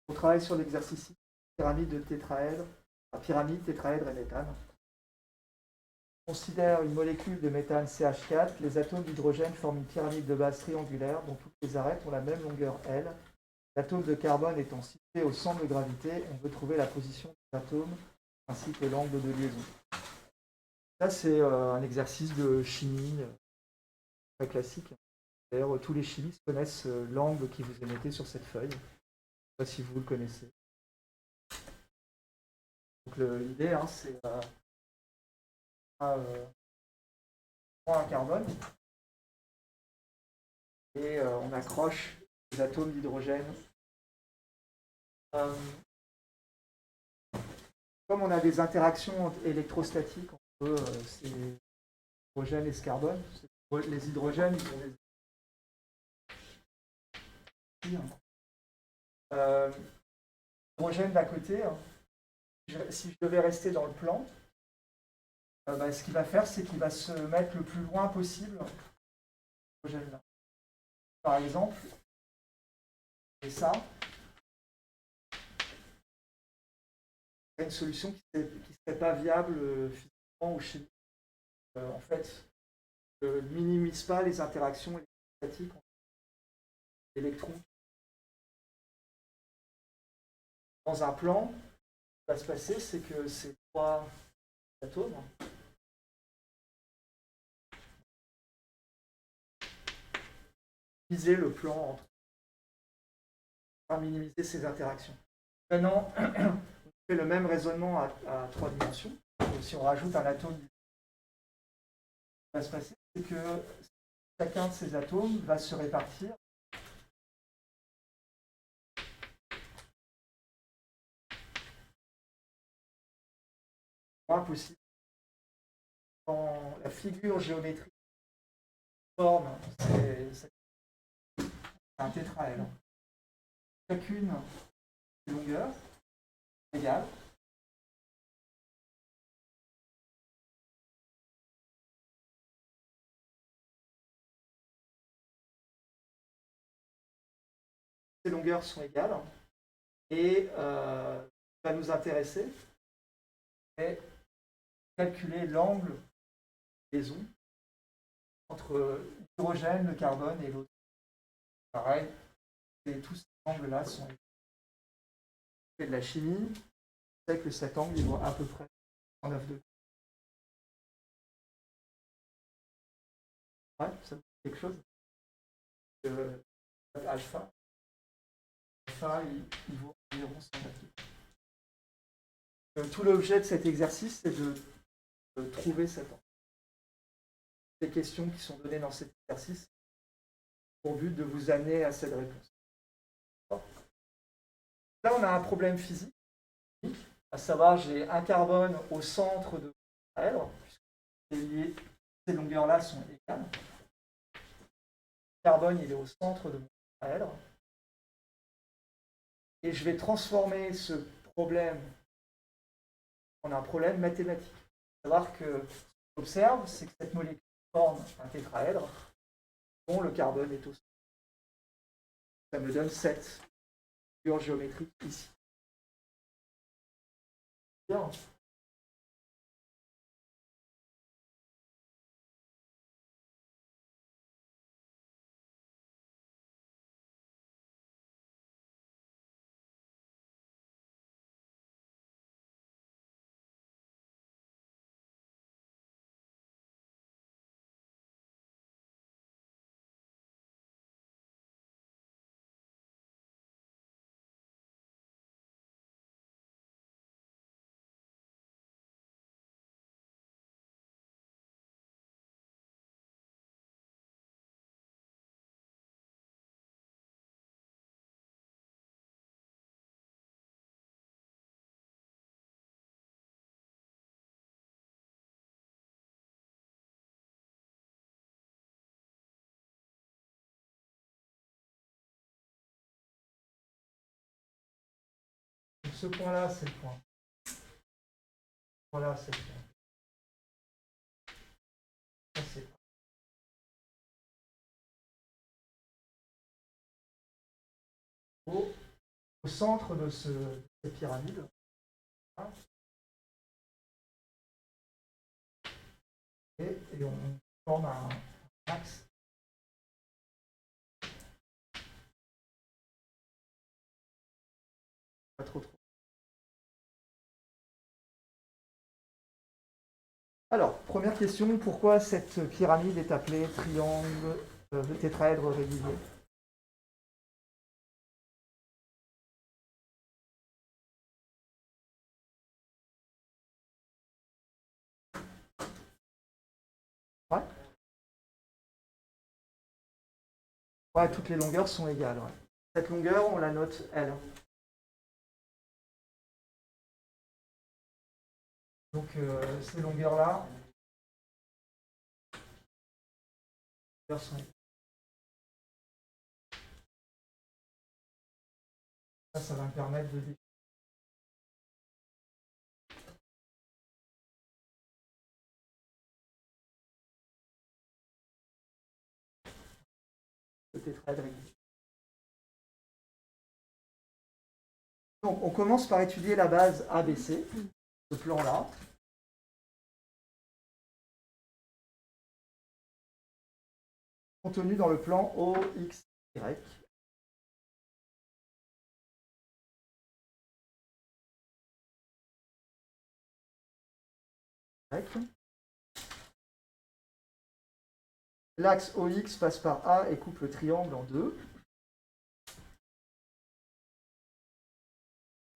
On travaille sur l'exercice pyramide de tétraèdre, pyramide, tétraèdre et méthane. On considère une molécule de méthane CH4. Les atomes d'hydrogène forment une pyramide de base triangulaire dont toutes les arêtes ont la même longueur L. L'atome de carbone étant situé au centre de gravité, on veut trouver la position des atomes ainsi que l'angle de liaison. Ça, c'est un exercice de chimie très classique. D'ailleurs, tous les chimistes connaissent l'angle qui vous est noté sur cette feuille. Je ne sais pas si vous le connaissez. Donc l'idée, hein, c'est prend un carbone et on accroche les atomes d'hydrogène. Comme on a des interactions électrostatiques entre ces hydrogènes et ce carbone, les hydrogènes, ils ont des hydrogènes d'à côté. Hein. Si je devais rester dans le plan, ce qu'il va faire, c'est qu'il va se mettre le plus loin possible hydrogène-là. Par exemple, et ça, c'est une solution qui ne serait pas viable physiquement ou chimiquement. En fait, ne minimise pas les interactions électrostatiques entre les électrons. Dans un plan, ce qui va se passer, c'est que ces trois atomes utiliser le plan entre pour minimiser ces interactions. Maintenant, on fait le même raisonnement à 3 dimensions. Donc, si on rajoute un atome, ce qui va se passer, c'est que chacun de ces atomes va se répartir le moins possible. Dans la figure géométrique forme, c'est un tétraèdre. Chacune des longueurs égale. Ces longueurs sont égales. Et ce qui va nous intéresser, c'est calculer l'angle de liaison entre l'hydrogène, le carbone et l'autre. Pareil, et tous ces angles-là sont de la chimie. On sait que cet angle il vaut à peu près 109 degrés. Ouais, ça vous dit quelque chose alpha, il vaut environ 109 degrés. Tout l'objet de cet exercice, c'est de trouver cet angle. Les questions qui sont données dans cet exercice pour but de vous amener à cette réponse. Là, on a un problème physique, à savoir j'ai un carbone au centre de mon tétraèdre, puisque ces longueurs-là sont égales. Le carbone, il est au centre de mon tétraèdre. Et je vais transformer ce problème en un problème mathématique. À savoir que ce qu'on observe, c'est que cette molécule forme un tétraèdre dont le carbone est au centre. Ça me donne cette figure géométrique ici. Bien. Donc, ce point-là, c'est le point. Voilà, c'est le point. Ça, c'est au centre de cette pyramide. Et on forme un axe. Pas trop. Alors, première question, pourquoi cette pyramide est appelée triangle tétraèdre régulier? Ouais. Ouais, toutes les longueurs sont égales. Ouais. Cette longueur, on la note L. Donc, ces longueurs-là, sont égales. Ça va me permettre de définir. Le tétraèdre régulier. Donc, on commence par étudier la base ABC, ce plan-là. Contenu dans le plan OXY. L'axe OX passe par A et coupe le triangle en deux.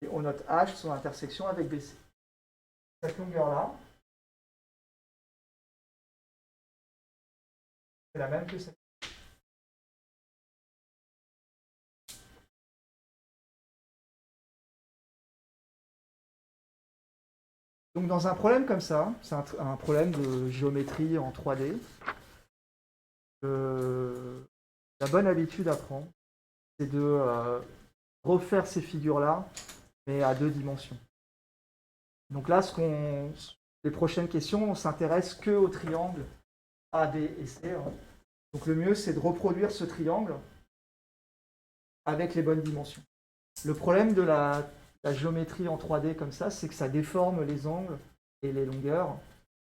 Et on note H son intersection avec BC. Cette longueur-là, c'est la même que cette. Donc dans un problème comme ça, c'est un problème de géométrie en 3D, la bonne habitude à prendre, c'est de refaire ces figures-là, mais à 2 dimensions. Donc là, les prochaines questions, on s'intéresse que au triangle A, B et C. Hein. Donc le mieux, c'est de reproduire ce triangle avec les bonnes dimensions. Le problème de la géométrie en 3D comme ça, c'est que ça déforme les angles et les longueurs.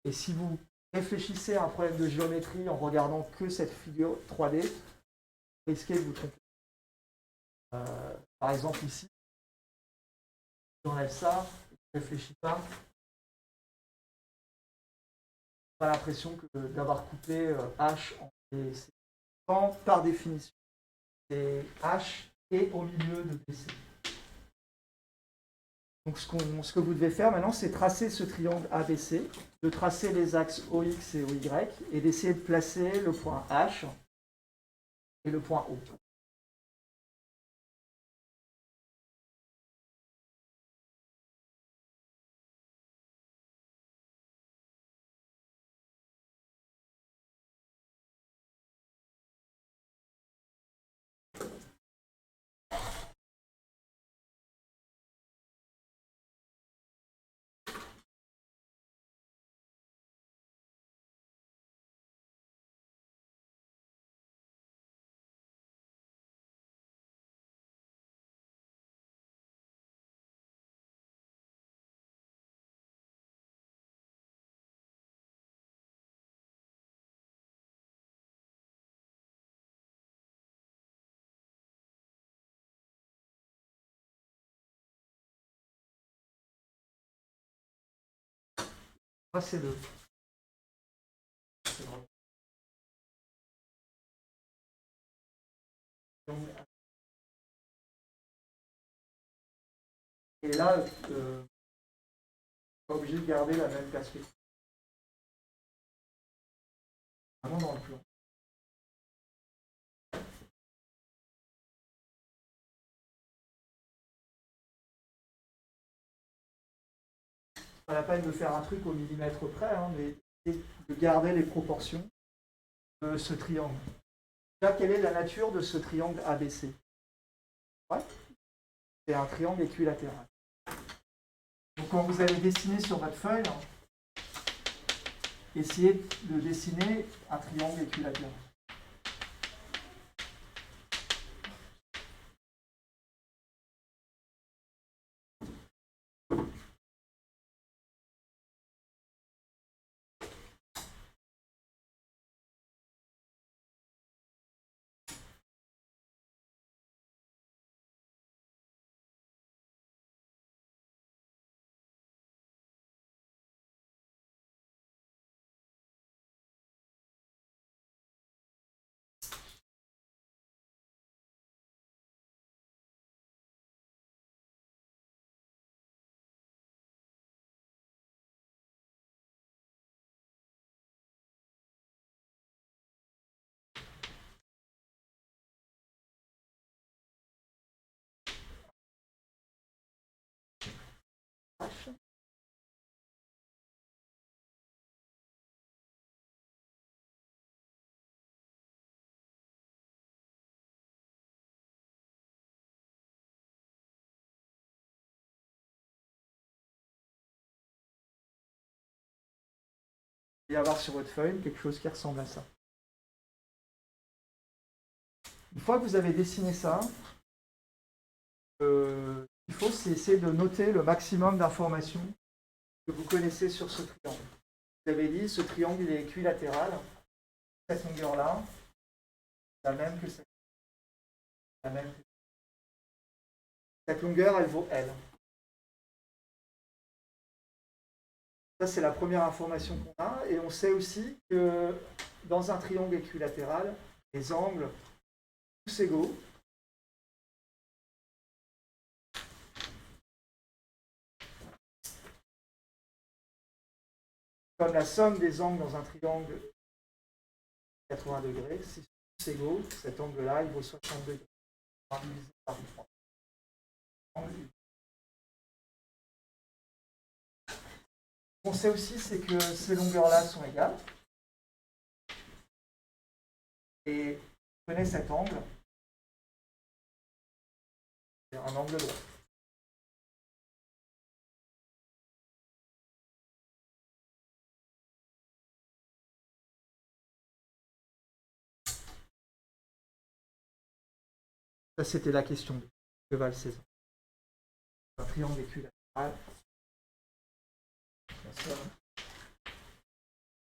Et si vous réfléchissez à un problème de géométrie en regardant que cette figure 3D, vous risquez de vous tromper. Par exemple ici, j'enlève ça, je ne réfléchis pas. Pas l'impression d'avoir coupé H en BC. Par définition, c'est H et au milieu de BC. Donc ce que vous devez faire maintenant, c'est tracer ce triangle ABC, de tracer les axes OX et OY, et d'essayer de placer le point H et le point O. Tracez-le. Et là, pas obligé de garder la même perspective. Vraiment dans le plan. Pas la peine de faire un truc au millimètre près, hein, mais de garder les proportions de ce triangle. Là, quelle est la nature de ce triangle ABC? Ouais. C'est un triangle équilatéral. Donc quand vous allez dessiner sur votre feuille, essayez de dessiner un triangle équilatéral. et avoir sur votre feuille quelque chose qui ressemble à ça. Une fois que vous avez dessiné ça, ce qu'il faut, c'est essayer de noter le maximum d'informations que vous connaissez sur ce triangle. Vous avez dit, ce triangle il est équilatéral. Cette longueur-là, la même que cette. La même que... Cette longueur, elle vaut L. Ça, c'est la première information qu'on a. Et on sait aussi que dans un triangle équilatéral, les angles tous égaux. Comme la somme des angles dans un triangle 80 degrés, si c'est égaux, cet angle-là, il vaut 60 degrés. Divisé par 3. On sait aussi, c'est que ces longueurs-là sont égales. Et vous connaissez cet angle. C'est un angle droit. Ça, c'était la question de que valent ces angles. Un triangle équilatéral. La somme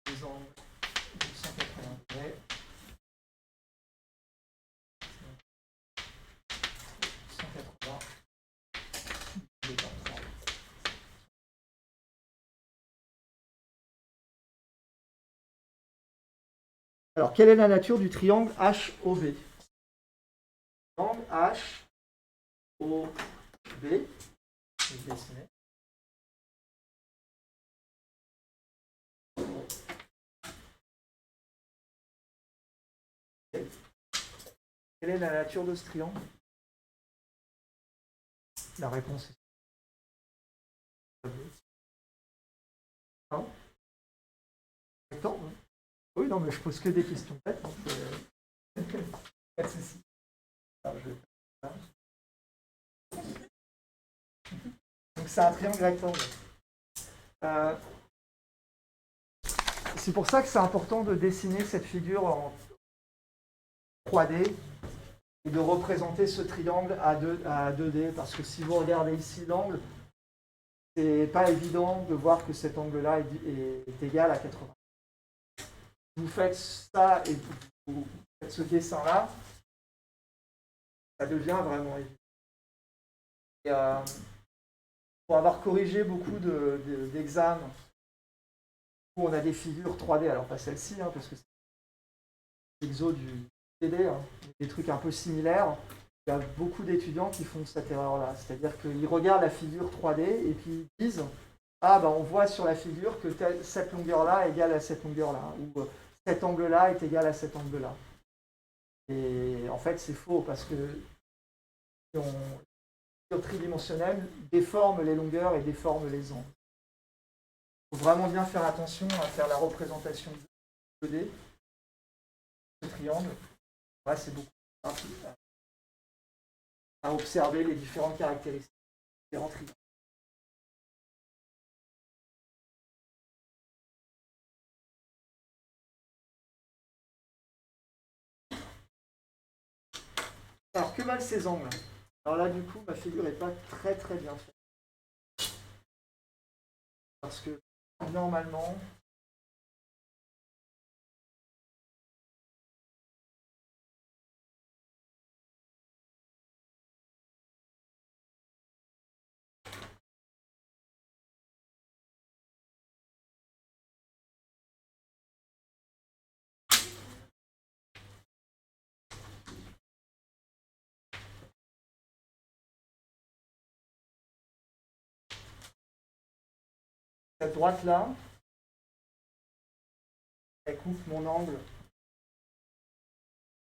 des angles de 180 degrés. 180 divisé par 3. Alors, quelle est la nature du triangle HOB? Triangle HOB, je vais dessiner. Quelle est la nature de ce triangle? La réponse est non. Rectangle. Oui, non, mais je pose que des questions bêtes. Donc, pas de souci. Donc c'est un triangle rectangle. C'est pour ça que c'est important de dessiner cette figure en 3D et de représenter ce triangle à 2D, parce que si vous regardez ici l'angle, c'est pas évident de voir que cet angle-là est égal à 80. Vous faites ça et vous faites ce dessin-là, ça devient vraiment évident. Et, pour avoir corrigé beaucoup d'examens où on a des figures 3D, alors pas celle-ci, hein, parce que c'est l'exo du TD, hein, des trucs un peu similaires, il y a beaucoup d'étudiants qui font cette erreur-là. C'est-à-dire qu'ils regardent la figure 3D et puis ils disent « Ah, ben on voit sur la figure que cette longueur-là est égale à cette longueur-là » ou « Cet angle-là est égal à cet angle-là ». Et en fait, c'est faux, parce que la figure tridimensionnelle déforme les longueurs et déforme les angles. Il faut vraiment bien faire attention à faire la représentation 2D, ce triangle. Là, c'est beaucoup plus simple à observer les différentes caractéristiques des différents triangles. Alors, que valent ces angles? Alors là, du coup, ma figure n'est pas très très bien faite. Parce que, normalement, cette droite-là, elle coupe mon angle.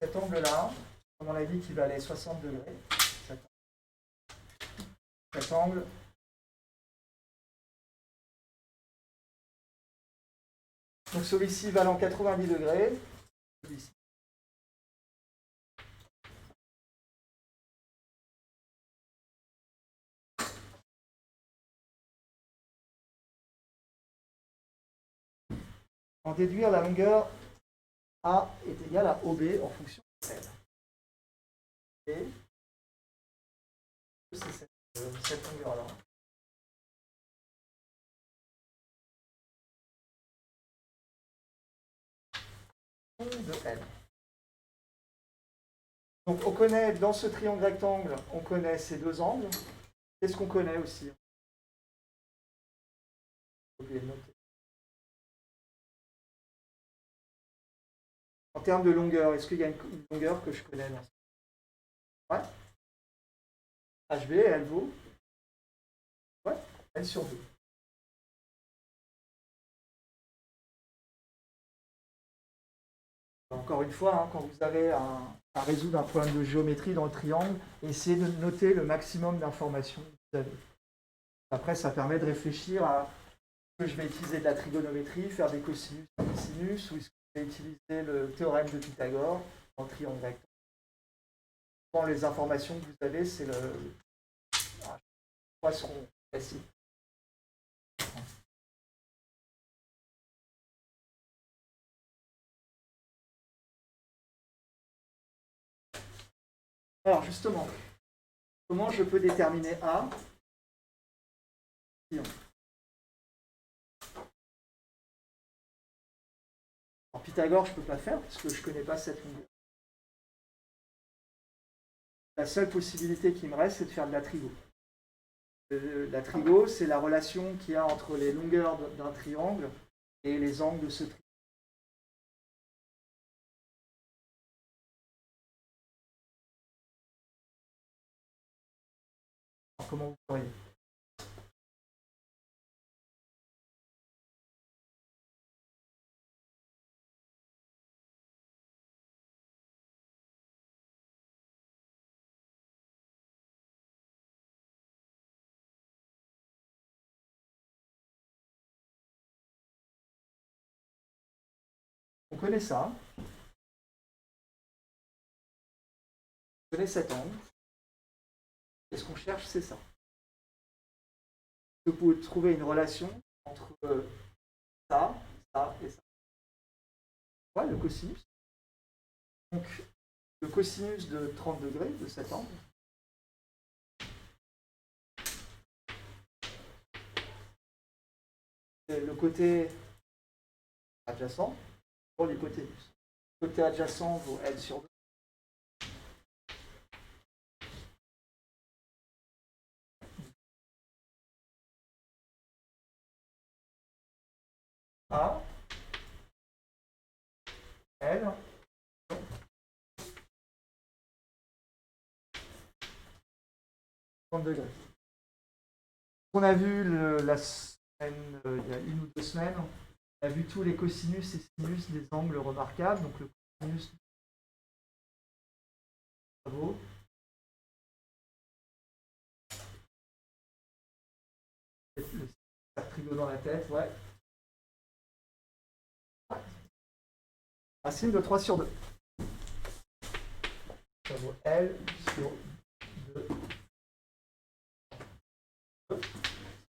Cet angle-là, comme on l'a dit, qui valait 60 degrés. Cet angle. Donc celui-ci valant 90 degrés. Celui-ci. En déduire la longueur A est égale à OB en fonction de L. Et c'est cette longueur-là. De L. Donc on connaît, dans ce triangle rectangle, on connaît ces deux angles. Qu'est-ce qu'on connaît aussi? J'ai oublié de noter. En termes de longueur, est-ce qu'il y a une longueur que je connais dans ça? Ouais. HB, elle vaut? Ouais, L sur 2. Encore une fois, hein, quand vous avez à résoudre un problème de géométrie dans le triangle, essayez de noter le maximum d'informations que vous avez. Après, ça permet de réfléchir à est-ce que je vais utiliser de la trigonométrie, faire des cosinus, des sinus, ou est-ce que je vais utiliser le théorème de Pythagore en triangle rectangle. Bon, les informations que vous avez, c'est le poisson classique. Alors justement, comment je peux déterminer A? En Pythagore, je ne peux pas faire parce que je ne connais pas cette longueur. La seule possibilité qui me reste, c'est de faire de la trigo. La trigo, c'est la relation qu'il y a entre les longueurs d'un triangle et les angles de ce triangle. Alors, comment vous feriez? On connaît ça. On connaît cet angle. Et ce qu'on cherche, c'est ça. Vous pouvez trouver une relation entre ça, ça et ça. Ouais, le cosinus. Donc, le cosinus de 30 degrés de cet angle. C'est le côté adjacent pour l'hypoténuse. Le côté adjacent vaut L sur 2. A, L, degrés. On a vu la semaine, il y a une ou 2 semaines, on a vu tous les cosinus et sinus des angles remarquables. Donc le cosinus vaut le trigo dans la tête, ouais. Racine de 3 sur 2. Ça vaut L sur 2.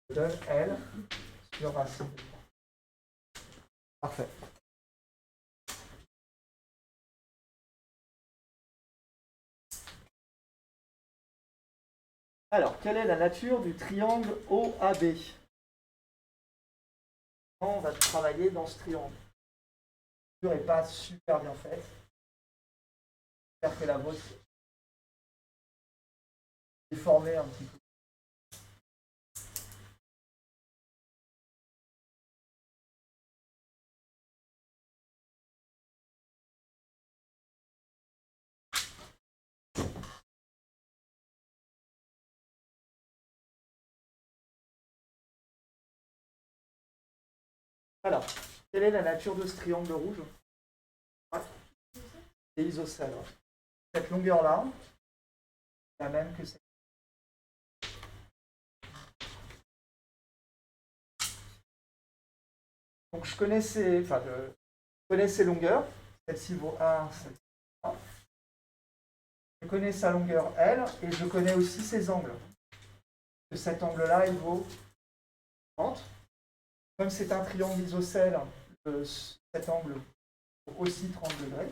Ça donne L sur racine de 3. Parfait. Alors, quelle est la nature du triangle OAB? On va travailler dans ce triangle. La nature n'est pas super bien faite. J'espère que la vôtre est formée un petit peu. Alors, quelle est la nature de ce triangle rouge? C'est isocèle. Cette longueur-là, c'est la même que cette. Donc je connais ces longueurs. Celle-ci vaut 1, celle-ci vaut 1. Je connais sa longueur L et je connais aussi ses angles. Cet angle-là, il vaut 30. Comme c'est un triangle isocèle, cet angle aussi 30 degrés.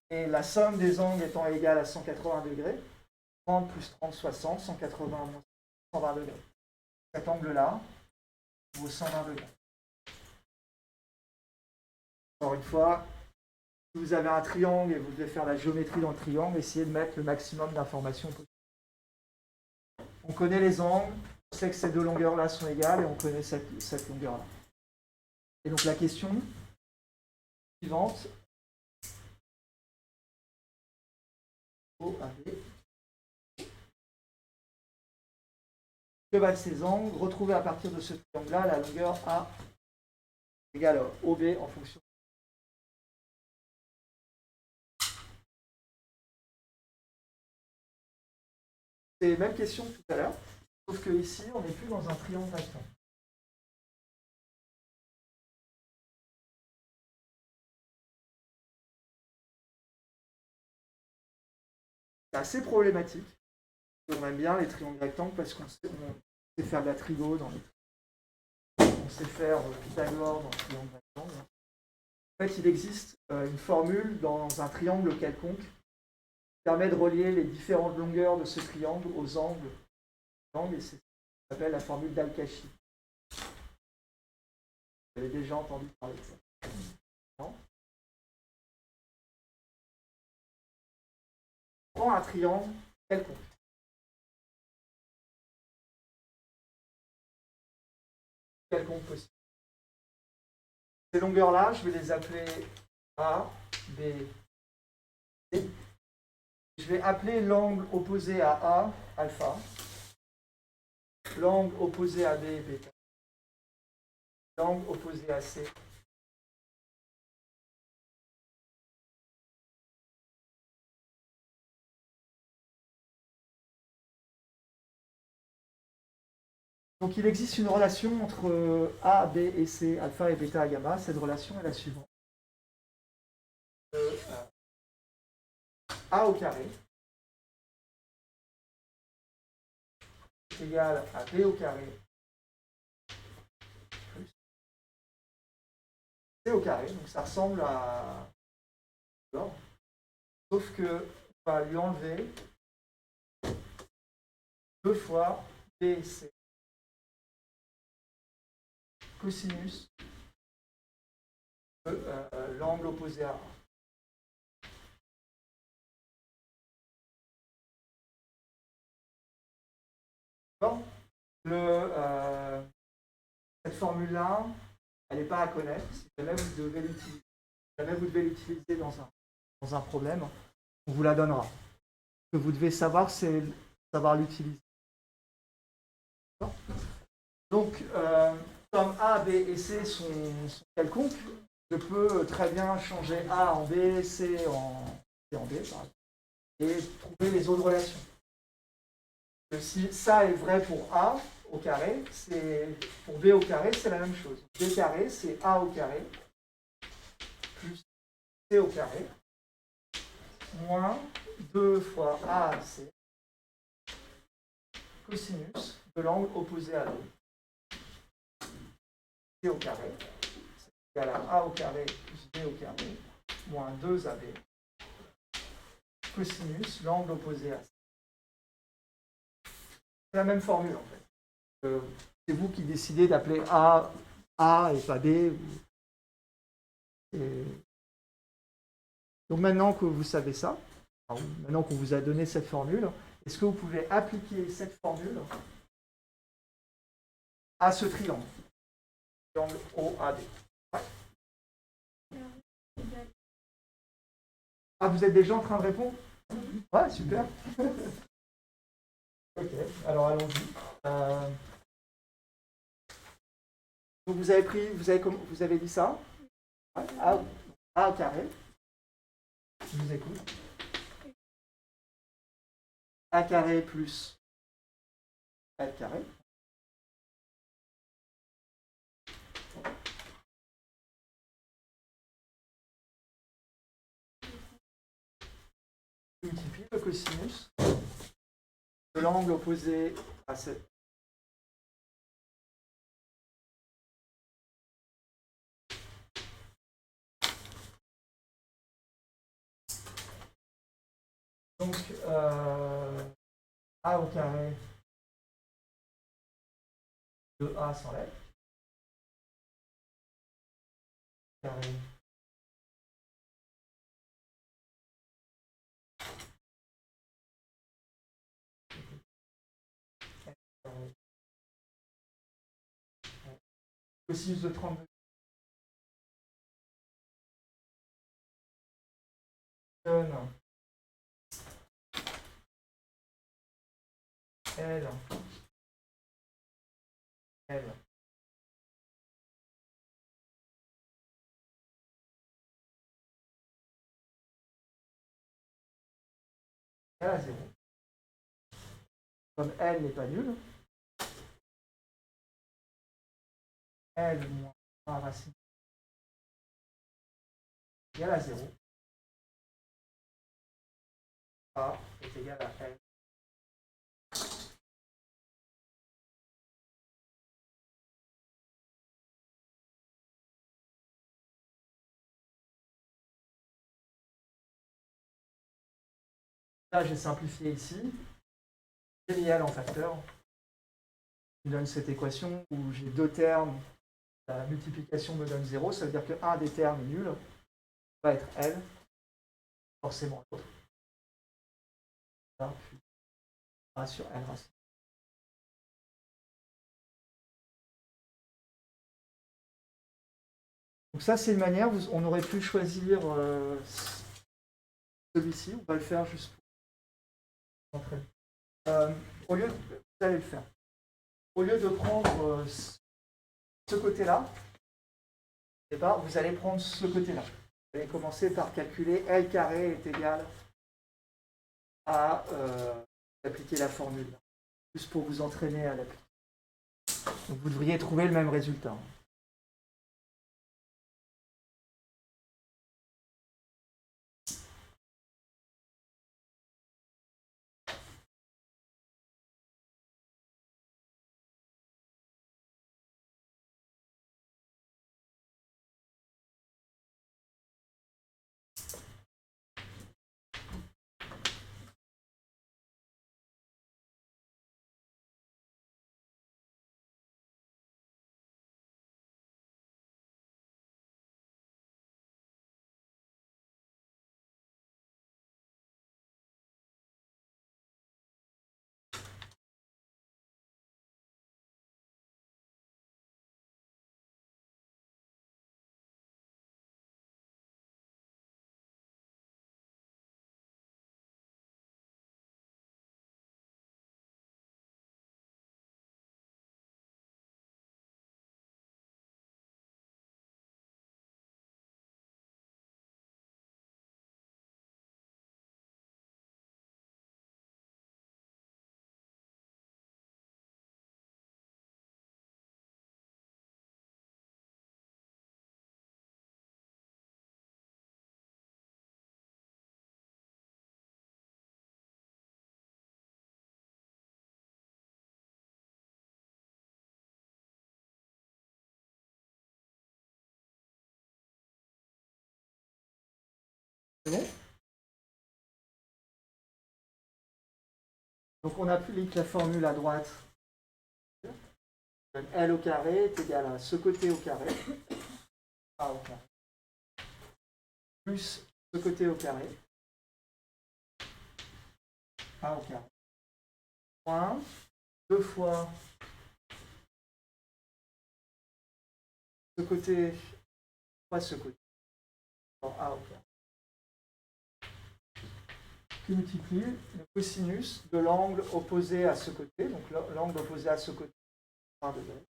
Et la somme des angles étant égale à 180 degrés, 30 plus 30, 60, 180 moins 120 degrés. Cet angle-là vaut 120 degrés. Encore une fois, si vous avez un triangle et vous devez faire la géométrie dans le triangle, essayez de mettre le maximum d'informations possible. On connaît les angles, on sait que ces deux longueurs-là sont égales et on connaît cette longueur-là. Et donc la question suivante, OAB, que valent ces angles? Retrouver à partir de ce triangle-là la longueur A égale à OB en fonction. C'est les mêmes questions que tout à l'heure, sauf que ici, on n'est plus dans un triangle rectangle. C'est assez problématique. On aime bien les triangles rectangles parce qu'on sait faire de la trigo dans les triangles. On sait faire Pythagore dans le triangle rectangle. En fait, il existe une formule dans un triangle quelconque qui permet de relier les différentes longueurs de ce triangle aux angles. Et c'est ce qu'on appelle la formule d'Al-Kashi. Vous avez déjà entendu parler de ça? Non? On prend un triangle quelconque. Quelconque possible. Ces longueurs-là, je vais les appeler A, B, C. Je vais appeler l'angle opposé à A, alpha. L'angle opposé à B, bêta. L'angle opposé à C. Donc il existe une relation entre A, B et C, alpha et bêta, gamma. Cette relation est la suivante. A au carré est égal à B au carré plus C au carré. Donc ça ressemble à... Sauf que on va lui enlever 2 fois BC cosinus de l'angle opposé à A. Cette formule-là, elle n'est pas à connaître. Si jamais vous devez l'utiliser, dans un problème, on vous la donnera. Ce que vous devez savoir, c'est savoir l'utiliser. Donc, comme A, B et C sont quelconques, je peux très bien changer A en B, C en B, par exemple, et trouver les autres relations. Si ça est vrai pour A au carré, pour B au carré, c'est la même chose. B carré, c'est A au carré, plus C au carré, moins 2 fois A à C, cosinus de l'angle opposé à B. C au carré, c'est égal à A au carré plus B au carré, moins 2AB, cosinus, l'angle opposé à C. C'est la même formule en fait. C'est vous qui décidez d'appeler A et pas B. Donc maintenant que vous savez ça, maintenant qu'on vous a donné cette formule, est-ce que vous pouvez appliquer cette formule à ce triangle, triangle OAB? Ah, vous êtes déjà en train de répondre? Ouais, super. Ok, alors allons-y. Donc vous avez dit ça? A au carré. Je vous écoute. A carré plus A carré. Je multiplie le cosinus de l'angle opposé à cette. Donc, A au carré de A s'enlève. Carré. Cosinus de 32 donne L égale à 0. Comme L n'est pas nul, L moins 1 racine égale à 0. A est égal à L. Là, j'ai simplifié ici. J'ai mis L en facteur. Je donne cette équation où j'ai deux termes. La multiplication me donne 0. Ça veut dire qu'un des termes est nul. Ça va être L. Forcément l'autre. Là, puis A sur L racine. Donc ça, c'est une manière, on aurait pu choisir celui-ci. On va le faire juste pour montrer. Au lieu de, vous allez le faire. Au lieu de prendre ce côté-là, vous allez prendre ce côté-là. Vous allez commencer par calculer L carré est égal à appliquer la formule. Juste pour vous entraîner à l'appliquer. Donc vous devriez trouver le même résultat. C'est bon? Donc on applique la formule à droite. L au carré est égal à ce côté au carré. A au carré. Plus ce côté au carré. A au carré. Moins 2 fois ce côté fois ce côté. A au carré. Qui multiplie le cosinus de l'angle opposé à ce côté. Donc l'angle opposé à ce côté. 1 degré.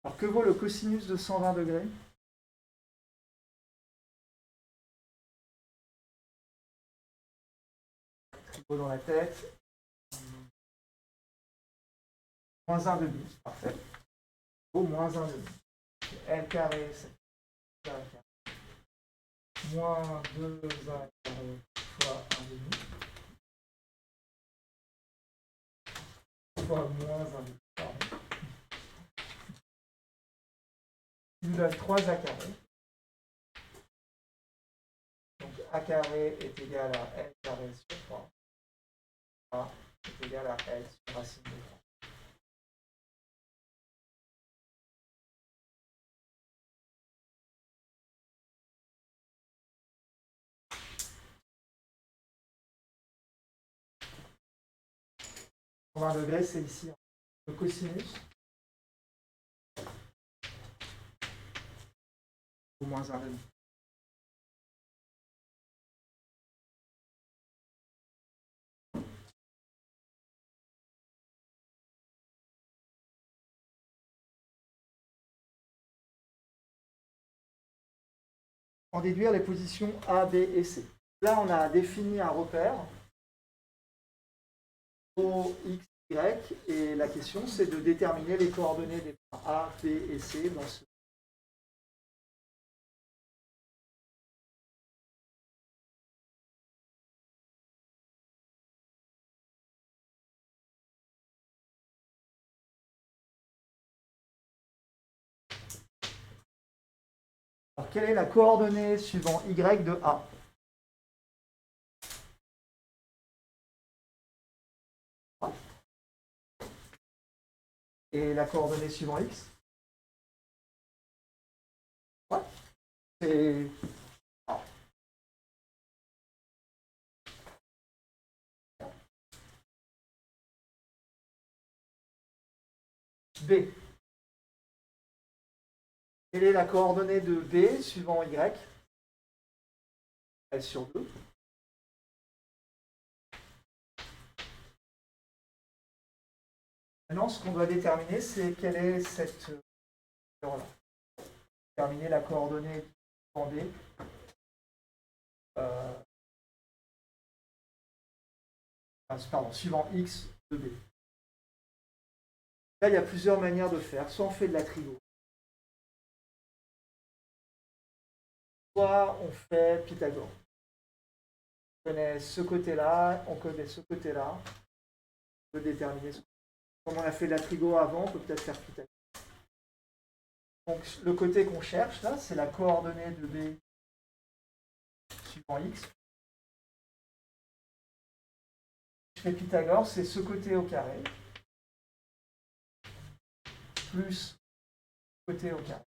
Alors que vaut le cosinus de 120 degrés? Tricot dans la tête. Moins 1,5. Parfait. Au moins 1,5. L carré, c'est L carré. Moins 2A carré fois 1,5. fois moins 1 demi. Il nous donne 3a carré. Donc a carré est égal à l carré sur 3. A est égal à l sur racine de 3. « 20 degrés, c'est ici le cosinus. Ou moins 1 demi. En déduire les positions A, B et C. Là, on a défini un repère, O, X, Y, et la question, c'est de déterminer les coordonnées des points A, B et C dans ce. Alors, quelle est la coordonnée suivant Y de A? Et la coordonnée suivant X? Ouais. C'est A. B. Quelle est la coordonnée de B suivant Y? L sur 2. Maintenant, ce qu'on doit déterminer, c'est quelle est cette là. Déterminer la coordonnée suivant B. Pardon, suivant X de B. Là, il y a plusieurs manières de faire. Soit on fait de la trigo, soit on fait Pythagore. On connaît ce côté-là, on connaît ce côté-là. On peut déterminer ce côté. Comme on a fait de la trigo avant, on peut peut-être faire Pythagore. Donc le côté qu'on cherche, là, c'est la coordonnée de B suivant X. Je fais Pythagore, c'est ce côté au carré, plus côté au carré,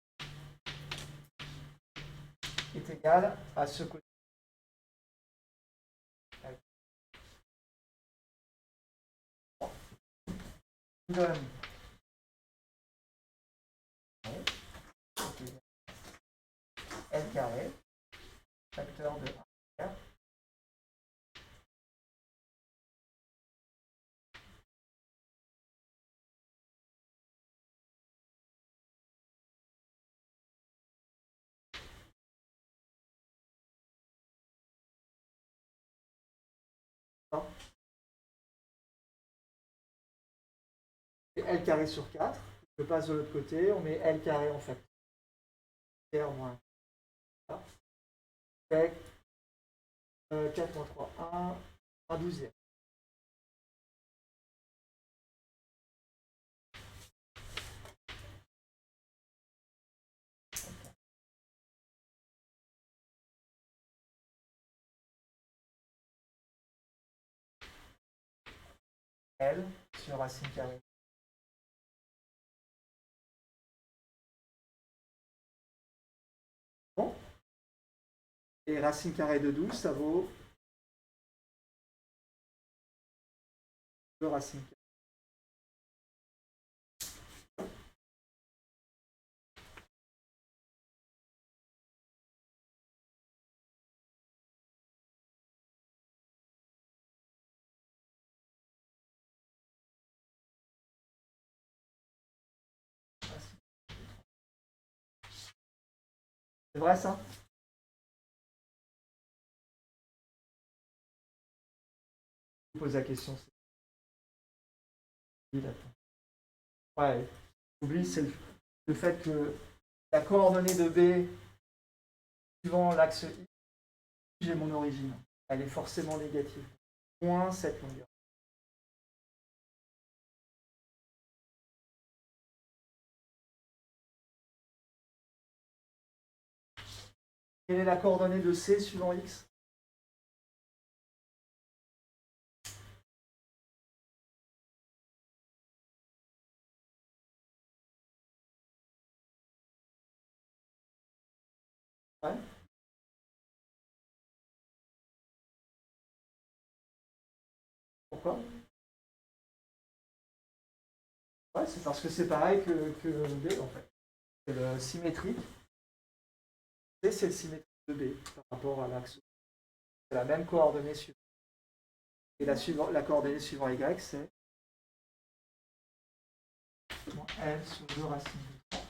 est égal à ce côté. On donne L carré, facteur de 1. Et L carré sur 4. Je passe de l'autre côté, on met L carré en facteur. R moins 4. Fait 4 moins 3, 1 douzième. L sur racine carrée. Bon. Et racine carrée de 12, ça vaut 2 racines carrées. C'est vrai ça? Je vous pose la question. Ouais, oublie, c'est le fait que la coordonnée de B suivant l'axe X, j'ai mon origine. Elle est forcément négative. Moins cette longueur. Quelle est la coordonnée de C suivant X? Ouais. Pourquoi? Ouais, c'est parce que c'est pareil que B en fait. C'est le symétrique. C, c'est le symétrique de B par rapport à l'axe. C'est la même coordonnée suivante. Et la coordonnée suivant Y, c'est L sur 2 racines de 30.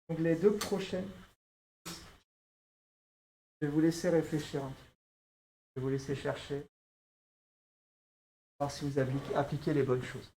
Donc les deux prochaines, je vais vous laisser réfléchir un petit peu. Je vais vous laisser chercher, voir si vous appliquez les bonnes choses.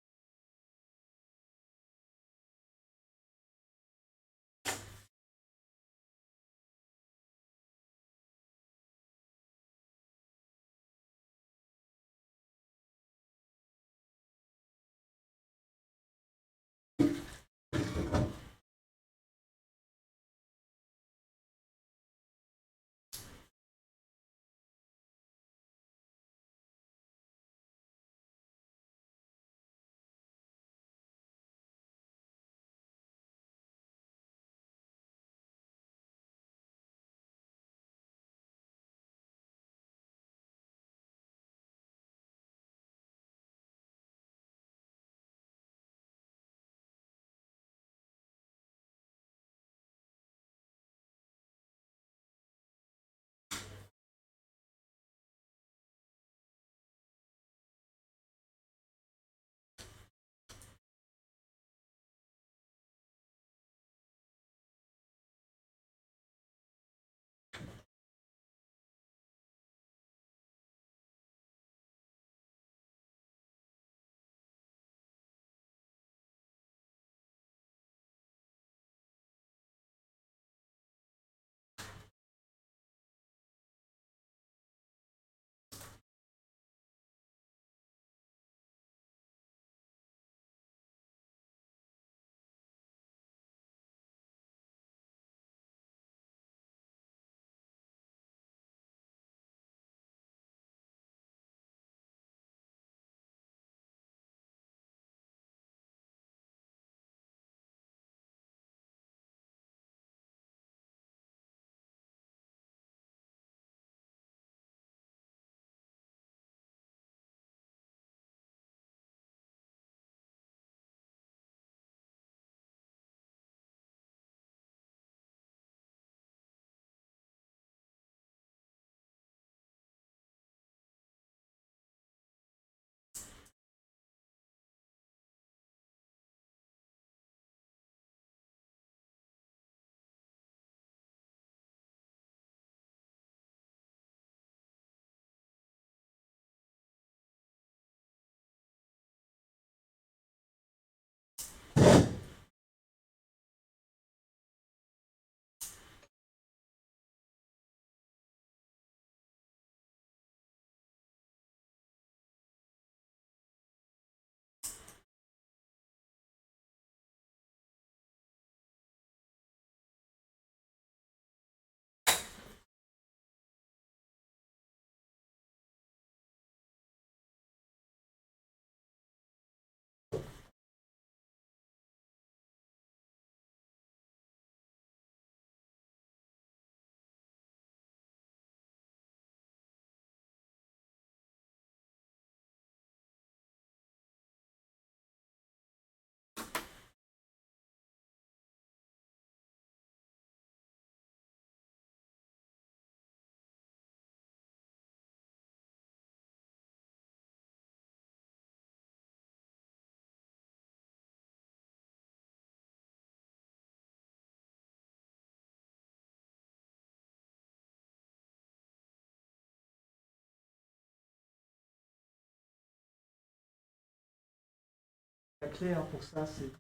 La clé pour ça, c'est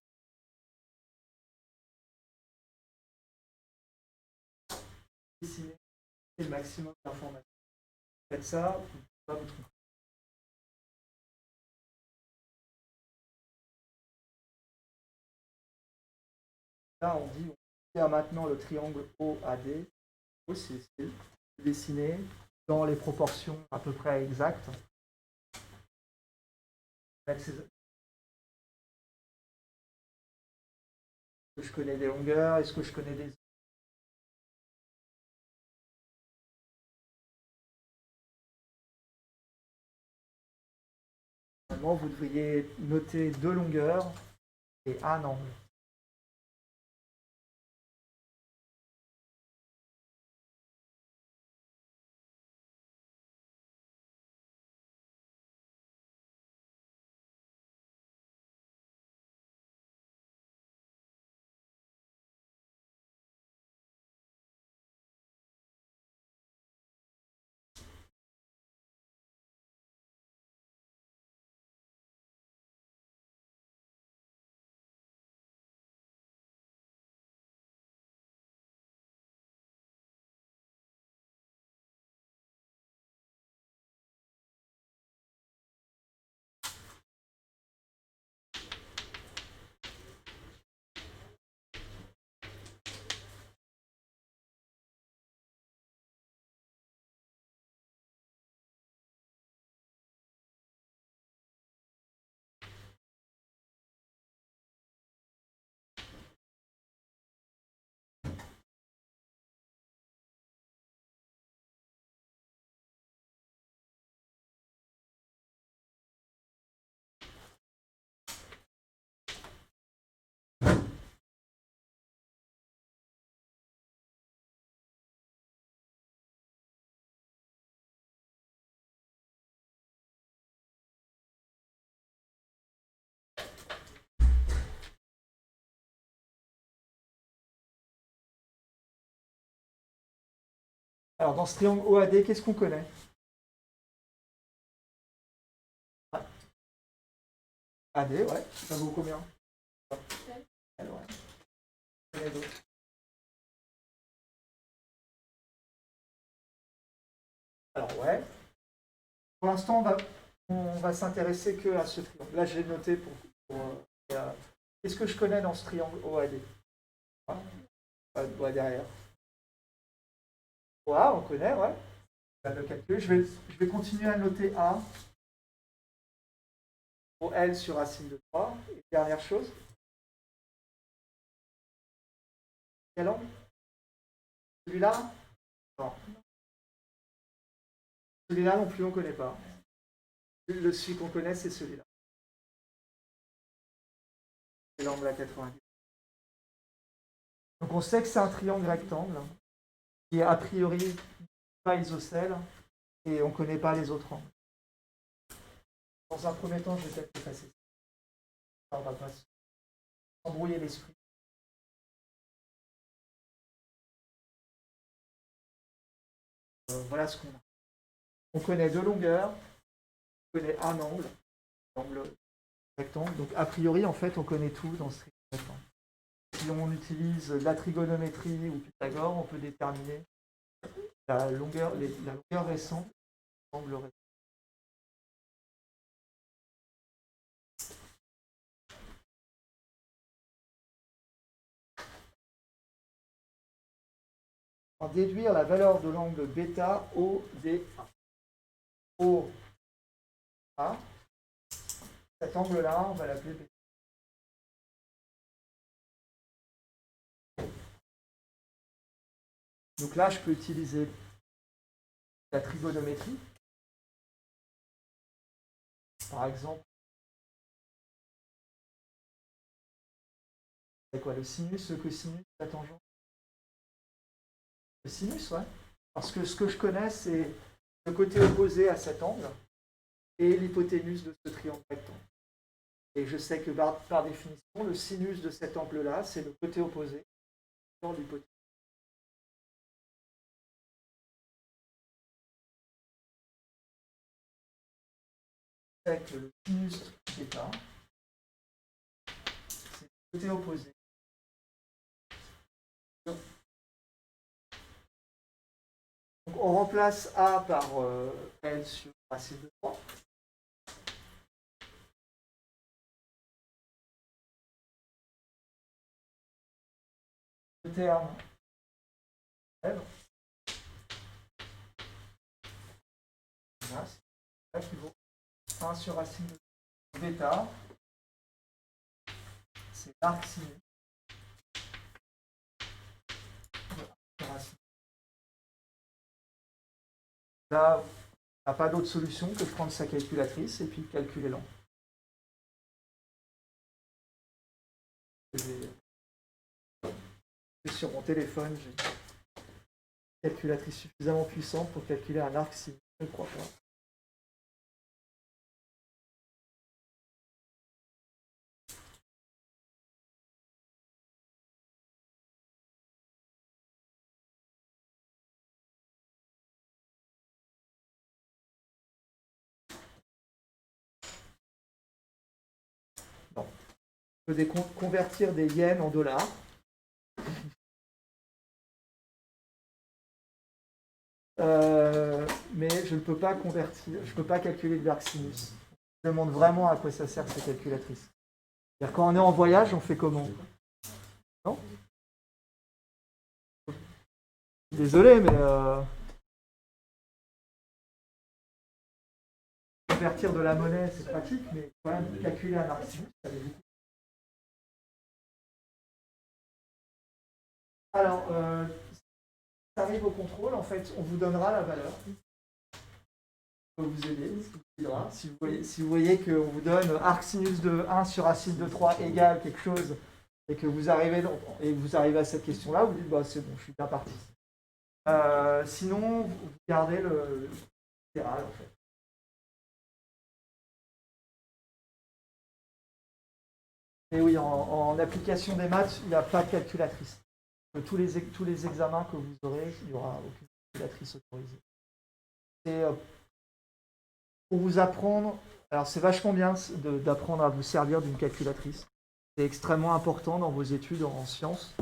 dessiner le maximum d'informations. Faites ça, vous ne pouvez pas vous tromper. Là, on dit, on fait maintenant le triangle OAD. C'est dessiné dans les proportions à peu près exactes. Est-ce que je connais des longueurs? Est-ce que je connais des... Normalement, vous devriez noter 2 longueurs et un angle. Alors, dans ce triangle OAD, qu'est-ce qu'on connaît? AD, ouais. Ça vaut combien? L, ouais. Combien d'autres? Alors, ouais. Pour l'instant, on va s'intéresser que à ce triangle. Là, je l'ai noté qu'est-ce que je connais dans ce triangle OAD? Ouais, derrière. Ouais, on connaît, ouais. On va le calculer. Je vais continuer à noter A pour L sur racine de 3. Et dernière chose. Quel angle? Celui-là? Non. Celui-là non plus, on ne connaît pas. Celui qu'on connaît, c'est celui-là. C'est l'angle à 90. Donc on sait que c'est un triangle rectangle qui est a priori pas isocèle et on ne connaît pas les autres angles. Dans un premier temps, je vais peut-être effacer ça. On ne va pas s'embrouiller l'esprit. Voilà ce qu'on a. On connaît 2 longueurs, on connaît un angle, l'angle rectangle. Donc a priori, en fait, on connaît tout dans ce triangle rectangle. Si on utilise la trigonométrie ou Pythagore, on peut déterminer la longueur récente de l'angle rectangle. En déduire la valeur de l'angle bêta ODA. OA, cet angle-là, on va l'appeler bêta. Donc là, je peux utiliser la trigonométrie. Par exemple, c'est quoi le sinus, le cosinus, la tangente? Le sinus, ouais. Parce que ce que je connais, c'est le côté opposé à cet angle et l'hypoténuse de ce triangle rectangle. Et je sais que par définition, le sinus de cet angle-là, c'est le côté opposé dans l'hypoténuse. Je sais que le sinus θ côté opposé. Donc, on remplace A par L sur racine de 3. Le terme L. Voilà, c'est ça qui vaut 1 sur racine de bêta. C'est l'arc sinus. Là, on n'a pas d'autre solution que de prendre sa calculatrice et puis de calculer l'an. Sur mon téléphone, j'ai une calculatrice suffisamment puissante pour calculer un arc sinus. Je ne crois pas. Non. Je peux convertir des yens en dollars. Mais je ne peux pas convertir, je ne peux pas calculer de l'arc sinus. Je me demande vraiment à quoi ça sert cette calculatrice. C'est-à-dire, quand on est en voyage, on fait comment? Non? Désolé, mais convertir de la monnaie, c'est pratique, mais quand même calculer un arc sinus, ça l'est beaucoup. Alors, ça arrive au contrôle, en fait, on vous donnera la valeur. On peut vous aider, si vous voyez qu'on vous donne arc sinus de 1 sur racine de 3 égale quelque chose, et que vous arrivez à cette question-là, vous dites, bah, c'est bon, je suis bien parti. Sinon, vous gardez le littéral, en fait. Et oui, en application des maths, il n'y a pas de calculatrice. Tous les examens que vous aurez, il n'y aura aucune calculatrice autorisée. Et pour vous apprendre, alors c'est vachement bien d'apprendre à vous servir d'une calculatrice. C'est extrêmement important dans vos études en sciences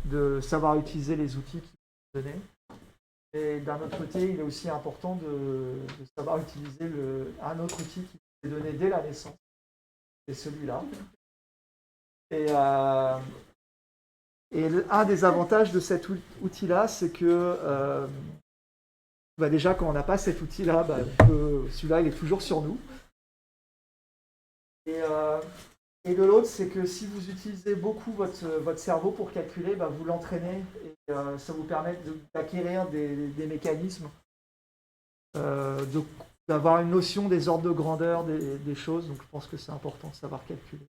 de savoir utiliser les outils qui vous donnent. Et d'un autre côté, il est aussi important de savoir utiliser un autre outil qui vous est donné dès la naissance. C'est celui-là. Et un des avantages de cet outil-là, c'est que déjà, quand on n'a pas cet outil-là, celui-là, il est toujours sur nous. Et de l'autre, c'est que si vous utilisez beaucoup votre cerveau pour calculer, vous l'entraînez et ça vous permet d'acquérir des mécanismes, d'avoir une notion des ordres de grandeur des choses. Donc je pense que c'est important de savoir calculer.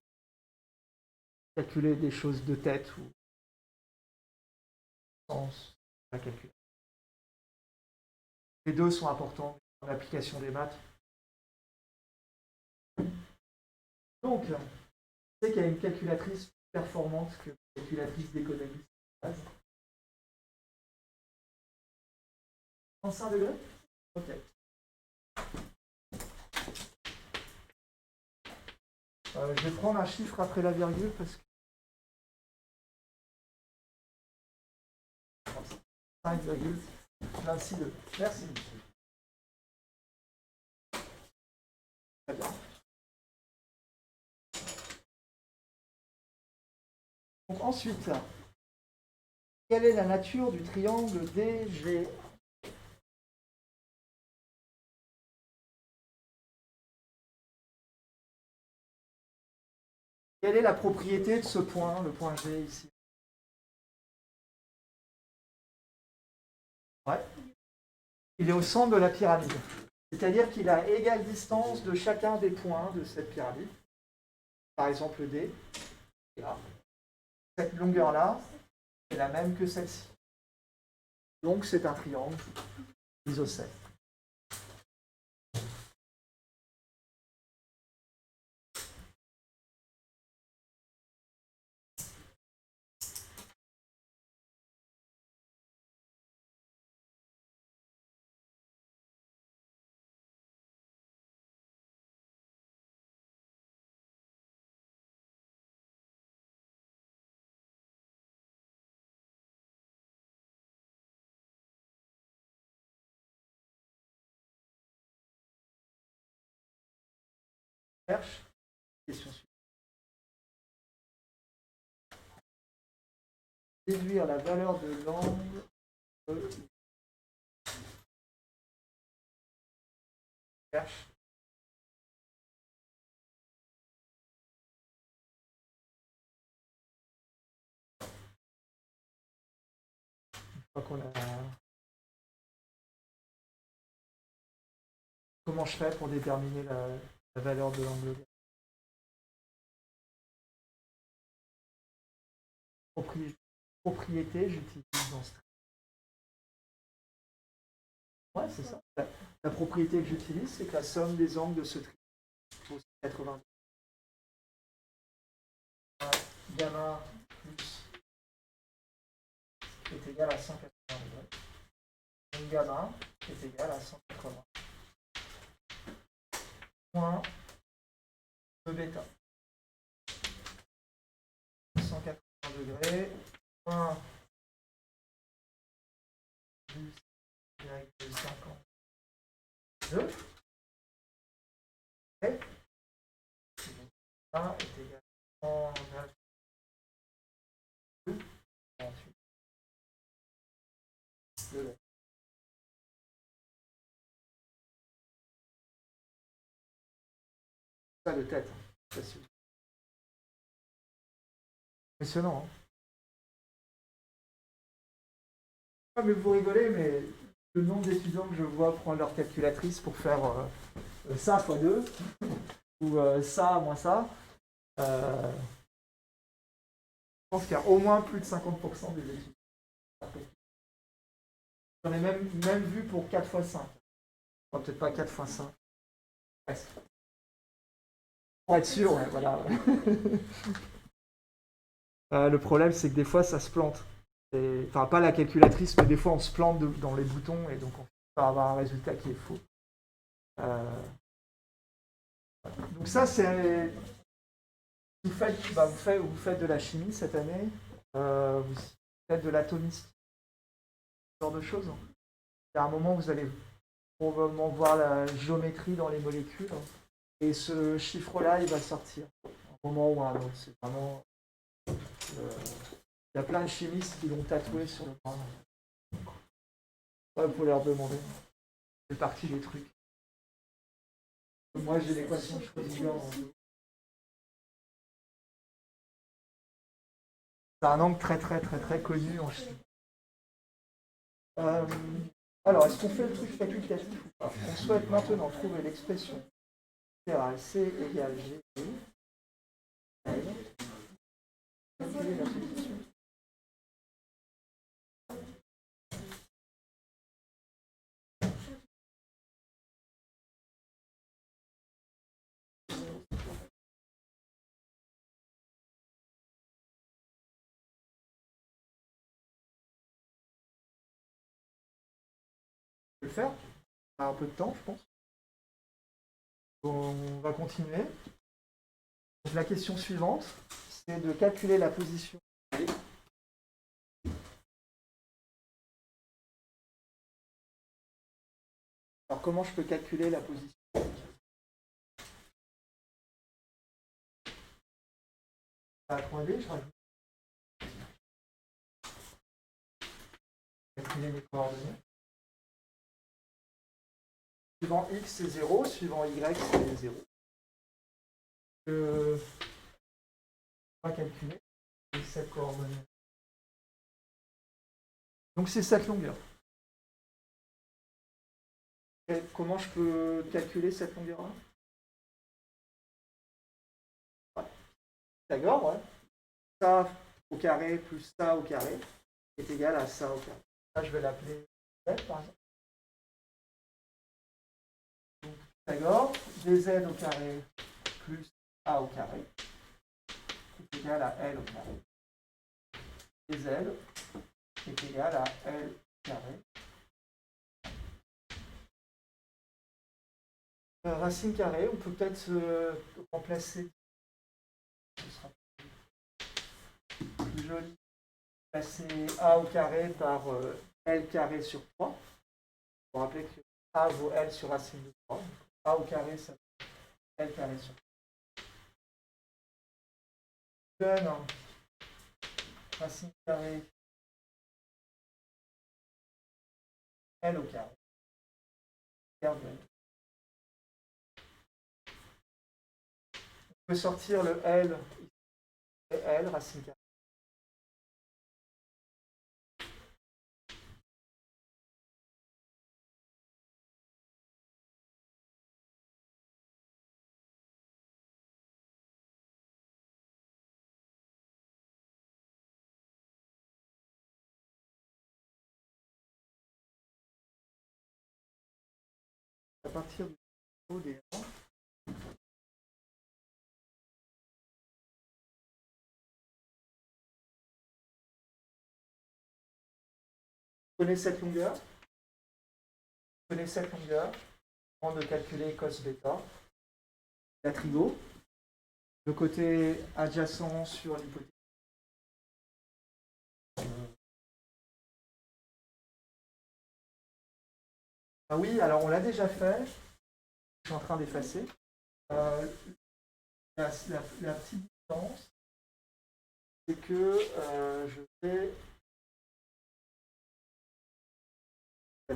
Calculer des choses de tête ou sans la calculer. Les deux sont importants dans l'application des maths. Donc, c'est qu'il y a une calculatrice plus performante que une calculatrice d'économie. 35 degrés? Ok. Je vais prendre un chiffre après la virgule parce que 5,26. Merci. Très bien. Donc ensuite, quelle est la nature du triangle DG? Quelle est la propriété de ce point, le point G ici? Ouais. Il est au centre de la pyramide. C'est-à-dire qu'il a égale distance de chacun des points de cette pyramide. Par exemple, D et A. Cette longueur-là est la même que celle-ci. Donc, c'est un triangle isocèle. cherche. Question suivante. Déduire la valeur de l'angle de cherche. Une fois qu'on a... Comment je fais pour déterminer la valeur de l'angle de propriété, j'utilise dans ce trait. Ouais, c'est ça. La propriété que j'utilise, c'est que la somme des angles de ce triangle vaut 80. Gamma plus est égal à 180 degrés. Donc gamma est égal à 180 moins E bêta. 180 degrés moins plus 52. Et A est égal à 109 38 de ça de tête. Facile. Impressionnant. Hein, ah, mais vous rigolez, mais le nombre d'étudiants que je vois prendre leur calculatrice pour faire ça x 2 ou ça moins ça, je pense qu'il y a au moins plus de 50% des étudiants. J'en ai même vu pour 4 x 5. Enfin, peut-être pas 4 x 5. Presque. Pour être sûr, ouais, voilà. Le problème, c'est que des fois, ça se plante. Enfin, pas la calculatrice, mais des fois, on se plante dans les boutons et donc on va avoir un résultat qui est faux. Voilà. Donc ça, c'est... Vous faites de la chimie cette année, vous faites de l'atomistique, ce genre de choses. À un moment, vous allez probablement voir la géométrie dans les molécules et ce chiffre-là, il va sortir. À un moment ou à un autre. C'est vraiment... Il y a plein de chimistes qui l'ont tatoué sur le bras. Ouais, vous pouvez leur demander. C'est partie des trucs. Moi, j'ai l'équation de Schrödinger en deux. C'est un angle très connu en chimie. Alors, est-ce qu'on fait le truc facultatif ou pas? On souhaite maintenant trouver l'expression littérale C égale G. Calculer la position. Je vais le faire. On a un peu de temps, je pense. On va continuer. Donc, la question suivante, c'est de calculer la position. Alors, comment je peux calculer la position? À 3D, je rajoute. Calculer les coordonnées. Suivant x, c'est 0. Suivant y, c'est 0. On va calculer cette coordonnée. Donc, c'est cette longueur. Et comment je peux calculer cette longueur-là? Pythagore, ouais. Ça au carré plus ça au carré est égal à ça au carré. Ça, je vais l'appeler z, par exemple. Donc, Pythagore, dz au carré plus a au carré est égal à l au carré. Dz est égal à l carré. Racine carrée, on peut peut-être remplacer. Ce sera plus joli. Passer a au carré par l carré sur 3. Pour rappeler que a vaut l sur racine de 3. A au carré, ça vaut l carré sur 3. jeune racine carrée L au carré. On peut sortir le L et L, racine carrée. À partir du haut des 1. Vous connaissez cette longueur? Vous connaissez cette longueur? On de calculer cos bêta. La trigo. Le côté adjacent sur l'hypothèse. Ah oui, alors on l'a déjà fait. Je suis en train d'effacer. La petite différence, c'est que je vais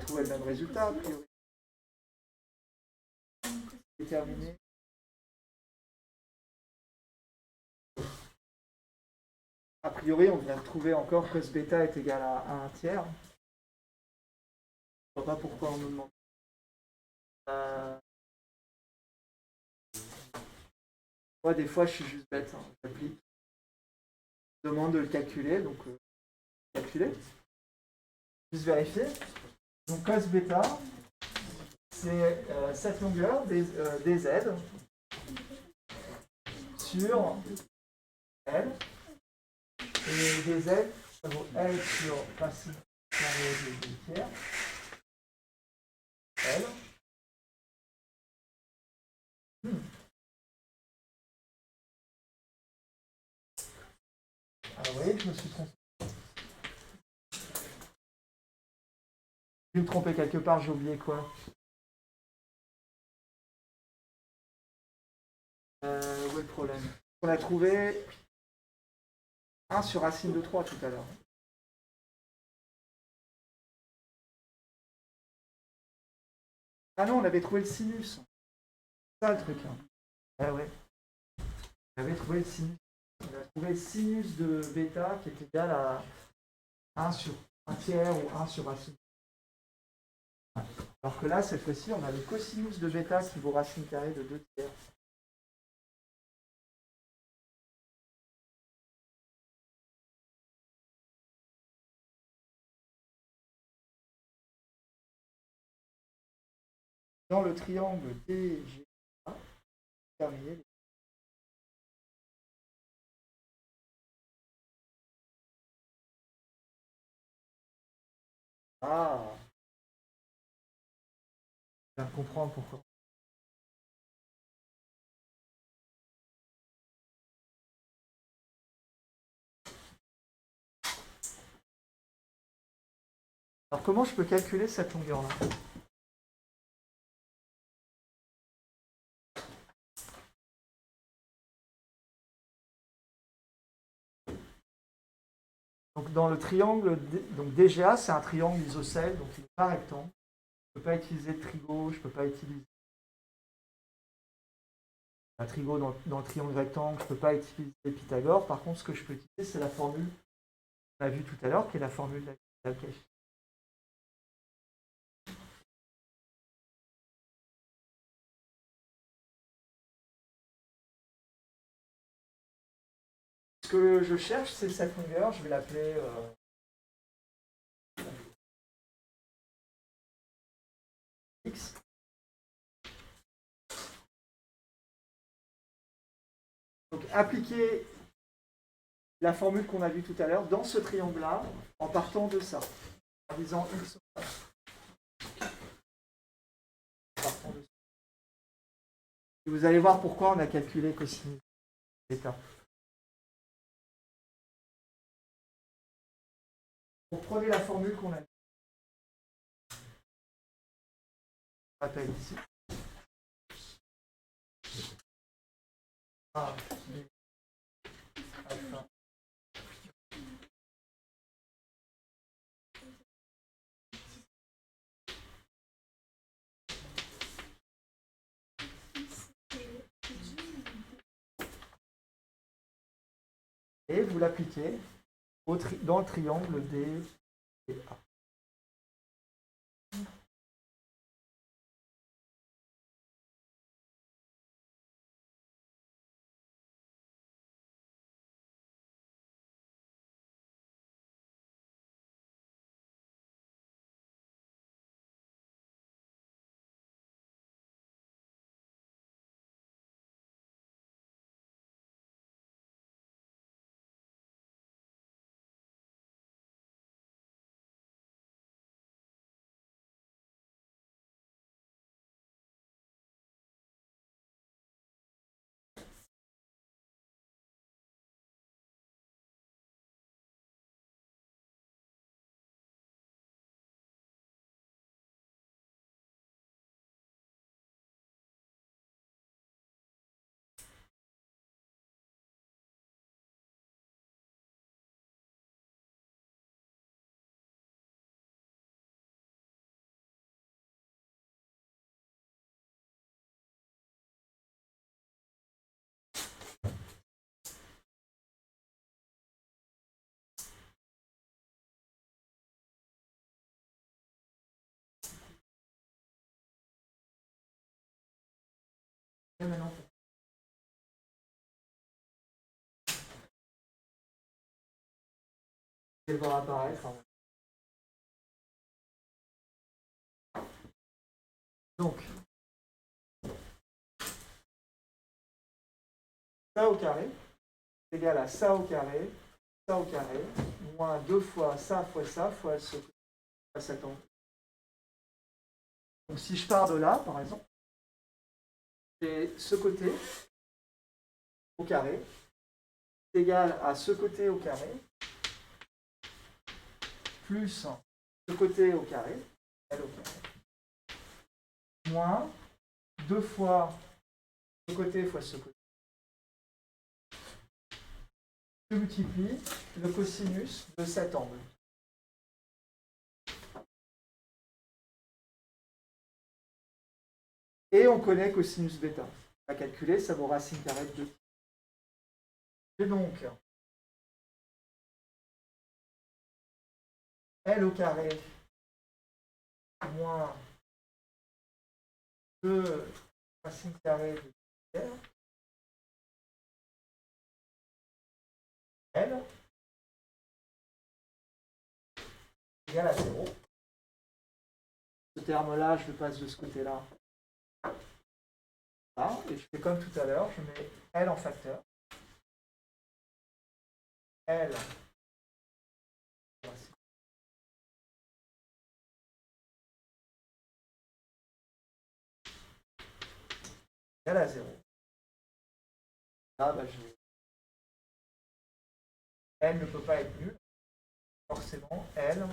trouver le même résultat, a priori. Déterminer. A priori, on devrait retrouver encore cos bêta est égal à 1 tiers. Je ne vois pas pourquoi on nous demande. Moi, des fois, je suis juste bête. Hein. J'applique. Je demande de le calculer, donc calculer. Juste vérifier. Donc cos bêta, c'est cette longueur dz sur L. Et dz, ça vaut L sur racine carrée de 2 tiers. L. Alors, vous voyez que je me suis trompé. Je vais me tromper quelque part, j'ai oublié quoi. Où est le problème? On a trouvé 1 sur racine de 3 tout à l'heure. Ah non, on avait trouvé le sinus. C'est ça le truc. Hein. Ah ouais. On avait trouvé le sinus. On a trouvé le sinus de bêta qui est égal à 1 sur 1 tiers ou 1 sur racine. Alors que là, cette fois-ci, on a le cosinus de bêta qui vaut racine carrée de 2 tiers. Dans le triangle DGA, terminé. Ah, je viens de comprendre pourquoi. Alors comment je peux calculer cette longueur-là? Donc dans le triangle, donc DGA, c'est un triangle isocèle, donc il n'est pas rectangle. Je ne peux pas utiliser de trigo, je ne peux pas utiliser un trigo dans le triangle rectangle, je ne peux pas utiliser Pythagore. Par contre, ce que je peux utiliser, c'est la formule qu'on a vue tout à l'heure, qui est la formule d'Al-Kashi. Ce que je cherche, c'est cette longueur, je vais l'appeler X. Donc appliquer la formule qu'on a vue tout à l'heure dans ce triangle-là, en partant de ça, en disant X. Et vous allez voir pourquoi on a calculé cosinus bêta. Donc prenez la formule qu'on a vue. Je rappelle ici. A, B, H, et vous l'appliquez dans le triangle D et A. Et maintenant, je vais le voir apparaître. Donc, ça au carré est égal à ça au carré, moins 2 fois ça fois cet angle. Donc si je pars de là, par exemple, j'ai ce côté au carré est égal à ce côté au carré plus ce côté au carré, L au carré, moins 2 fois ce côté fois ce côté. Je multiplie le cosinus de cet angle. Et on connaît cosinus bêta. À calculer, ça vaut racine carrée de 2. J'ai donc L au carré moins 2 racine carrée de R. L égale à 0. Ce terme-là, je le passe de ce côté-là. Là, et je fais comme tout à l'heure, je mets L en facteur. L égale à 0. Là, L ne peut pas être nul. Forcément, L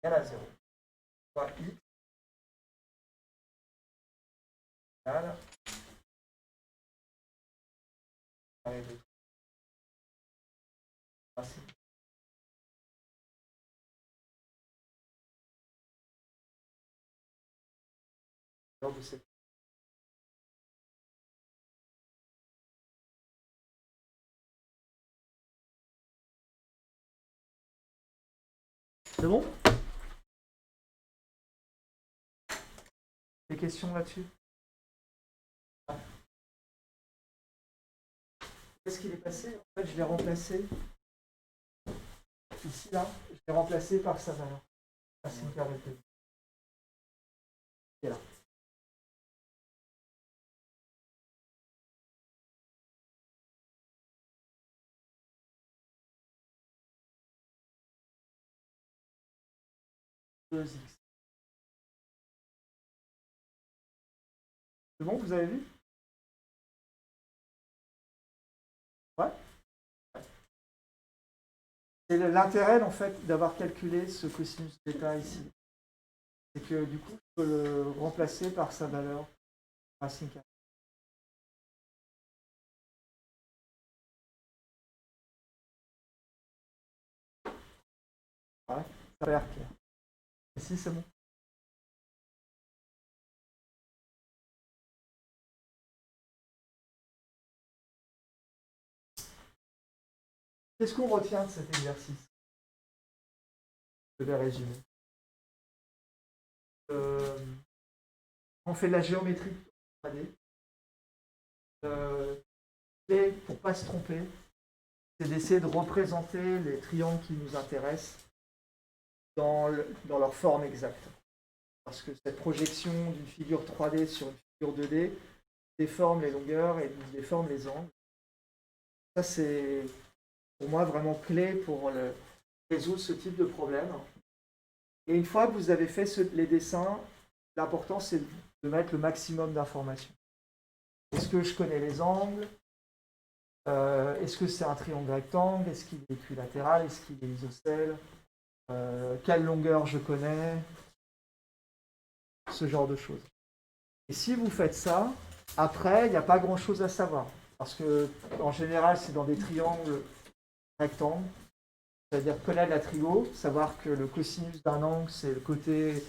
égale à 0. Soit X égale carré de 3. C'est bon? Des questions là-dessus? Qu'est-ce qu'il est passé? En fait, je l'ai remplacé ici, là, je l'ai remplacé par sa valeur. Racine carrée de 2. Et là. X. C'est bon, vous avez vu? Ouais. C'est l'intérêt, en fait, d'avoir calculé ce cosinus bêta ici. C'est que, du coup, je peux le remplacer par sa valeur racine carrée. Ouais, ça a l'air clair. Ici, c'est bon. Qu'est-ce qu'on retient de cet exercice? Je vais résumer. On fait de la géométrie 3D. Et pour ne pas se tromper, c'est d'essayer de représenter les triangles qui nous intéressent dans leur forme exacte. Parce que cette projection d'une figure 3D sur une figure 2D déforme les longueurs et déforme les angles. Ça, c'est pour moi vraiment clé pour résoudre ce type de problème. Et une fois que vous avez fait les dessins, l'important c'est de mettre le maximum d'informations. Est-ce que je connais les angles? Est-ce que c'est un triangle rectangle? Est-ce qu'il est équilatéral? Est-ce qu'il est isocèle? Quelle longueur je connais? Ce genre de choses. Et si vous faites ça, après, il n'y a pas grand-chose à savoir. Parce que, en général, c'est dans des triangles rectangles. C'est-à-dire connaître la trigo, savoir que le cosinus d'un angle, c'est le côté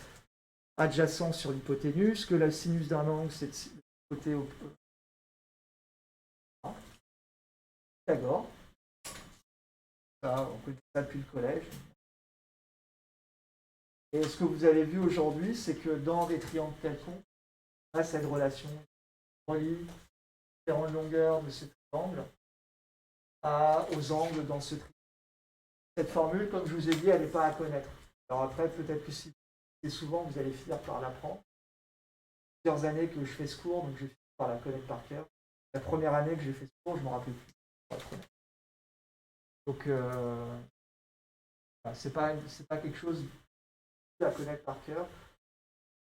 adjacent sur l'hypoténuse, que le sinus d'un angle, c'est le côté Pythagore. Ça, on connaît ça depuis le collège. Et ce que vous avez vu aujourd'hui, c'est que dans des triangles quelconques, on a cette relation. On relie différentes longueurs de ce triangle aux angles dans ce triangle. Cette formule, comme je vous ai dit, elle n'est pas à connaître. Alors après, peut-être que si c'est souvent, vous allez finir par l'apprendre. Plusieurs années que je fais ce cours, donc je vais finir par la connaître par cœur. La première année que j'ai fait ce cours, je ne me rappelle plus. Donc, c'est pas quelque chose à connaître par cœur.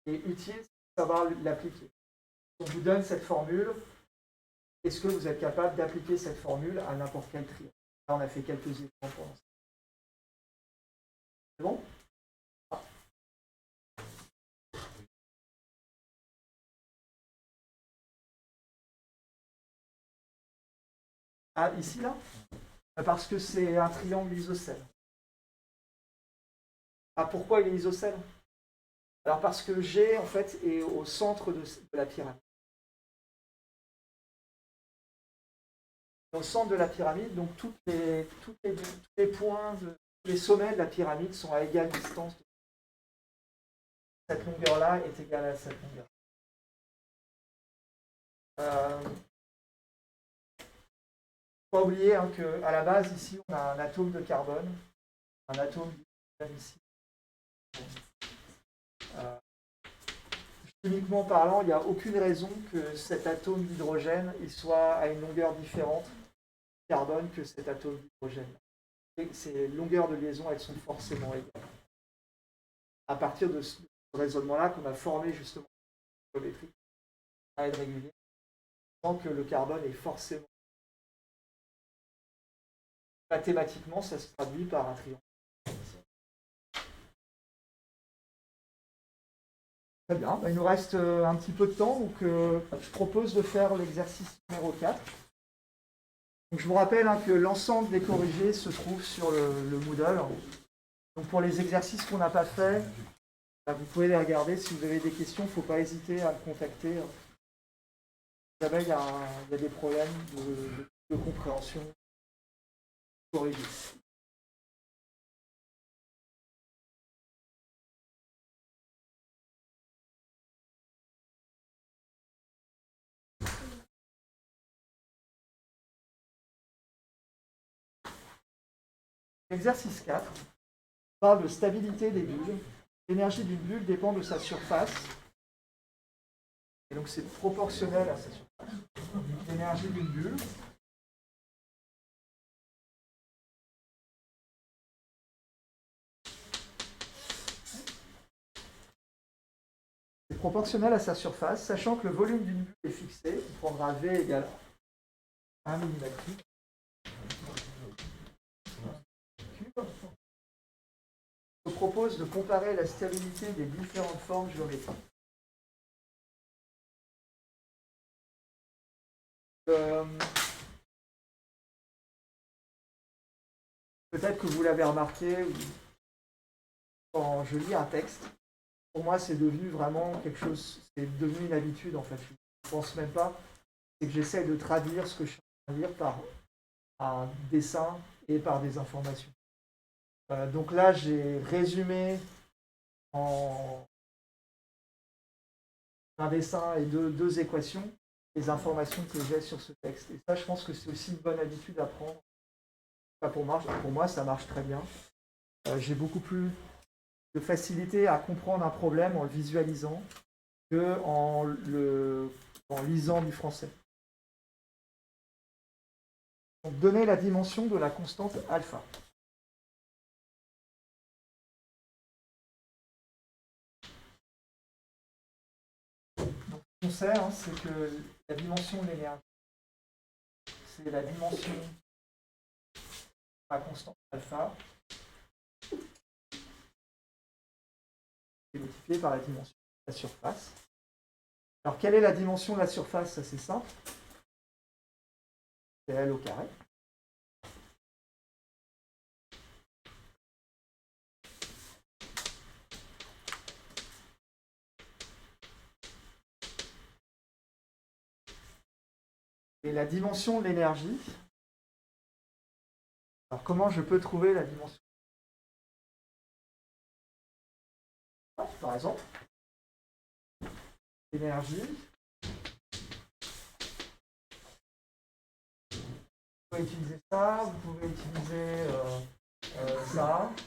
Et utile, c'est savoir l'appliquer. On vous donne cette formule. Est-ce que vous êtes capable d'appliquer cette formule à n'importe quel triangle? Là, on a fait quelques exemples pour l'instant. C'est bon? Ah, ici, là? Parce que c'est un triangle isocèle. Ah, pourquoi il est isocèle? Alors parce que G, en fait, est au centre de la pyramide. Au centre de la pyramide, donc tous les points, tous les sommets de la pyramide sont à égale distance. Cette longueur-là est égale à cette longueur. Il ne faut pas oublier qu'à la base, ici, on a un atome de carbone, un atome d'hydrogène ici. Chimiquement parlant, il n'y a aucune raison que cet atome d'hydrogène soit à une longueur différente de carbone que cet atome d'hydrogène. Ces longueurs de liaison, elles sont forcément égales. À partir de ce raisonnement-là qu'on a formé justement la géométrie à être régulier, tant que le carbone est forcément. Mathématiquement, ça se traduit par un triangle. Très bien, il nous reste un petit peu de temps, donc je propose de faire l'exercice numéro 4. Donc, je vous rappelle que l'ensemble des corrigés se trouve sur le Moodle. Donc pour les exercices qu'on n'a pas fait, vous pouvez les regarder. Si vous avez des questions, il ne faut pas hésiter à me contacter. Si jamais il y a des problèmes de compréhension corrigés. Exercice 4 parle de stabilité des bulles. L'énergie d'une bulle dépend de sa surface. Et donc c'est proportionnel à sa surface. L'énergie d'une bulle. C'est proportionnel à sa surface, sachant que le volume d'une bulle est fixé. On prendra V égale 1 mm3. Je propose de comparer la stabilité des différentes formes géométriques. Peut-être que vous l'avez remarqué, quand je lis un texte, pour moi c'est devenu vraiment quelque chose, c'est devenu une habitude en fait. Je ne pense même pas, c'est que j'essaie de traduire ce que je suis en train de lire par un dessin et par des informations. Donc là, j'ai résumé en un dessin et deux équations les informations que j'ai sur ce texte. Et ça, je pense que c'est aussi une bonne habitude à prendre. Pour moi, ça marche très bien. J'ai beaucoup plus de facilité à comprendre un problème en le visualisant qu'en en lisant du français. Donc, donner la dimension de la constante alpha. Donc, ce qu'on sait, c'est que la dimension de l'énergie, c'est la dimension de la constante alpha multipliée par la dimension de la surface. Alors, quelle est la dimension de la surface? Ça, c'est simple. C'est L au carré. Et la dimension de l'énergie, alors comment je peux trouver la dimension? Par exemple, l'énergie, vous pouvez utiliser ça, vous pouvez utiliser ça, vous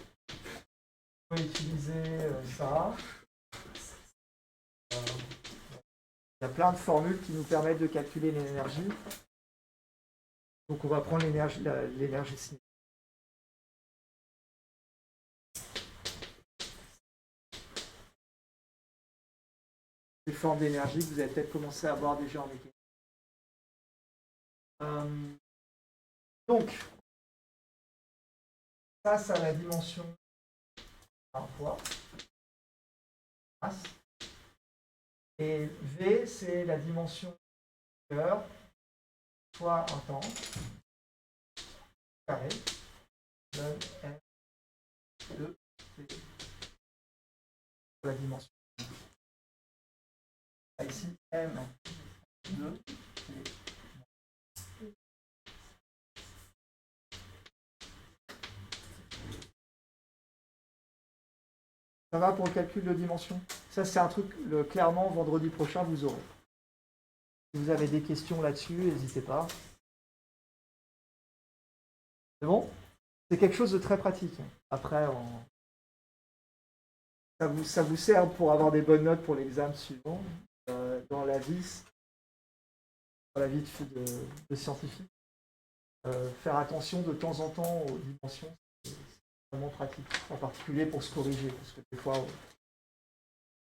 pouvez utiliser ça. Il y a plein de formules qui nous permettent de calculer l'énergie. Donc on va prendre l'énergie cinétique. Les formes d'énergie que vous avez peut-être commencé à voir déjà en mécanique. Donc, ça a la dimension un poids, masse. Et V, c'est la dimension heure fois un temps carré donne M de V. La dimension. Ici, M de V. Ça va pour le calcul de dimension? Ça, c'est un truc, clairement, vendredi prochain, vous aurez. Si vous avez des questions là-dessus, n'hésitez pas. C'est bon? C'est quelque chose de très pratique. Après, ça vous sert pour avoir des bonnes notes pour l'examen suivant. Dans la vie de scientifique. Faire attention de temps en temps aux dimensions, c'est vraiment pratique. En particulier pour se corriger, parce que des fois,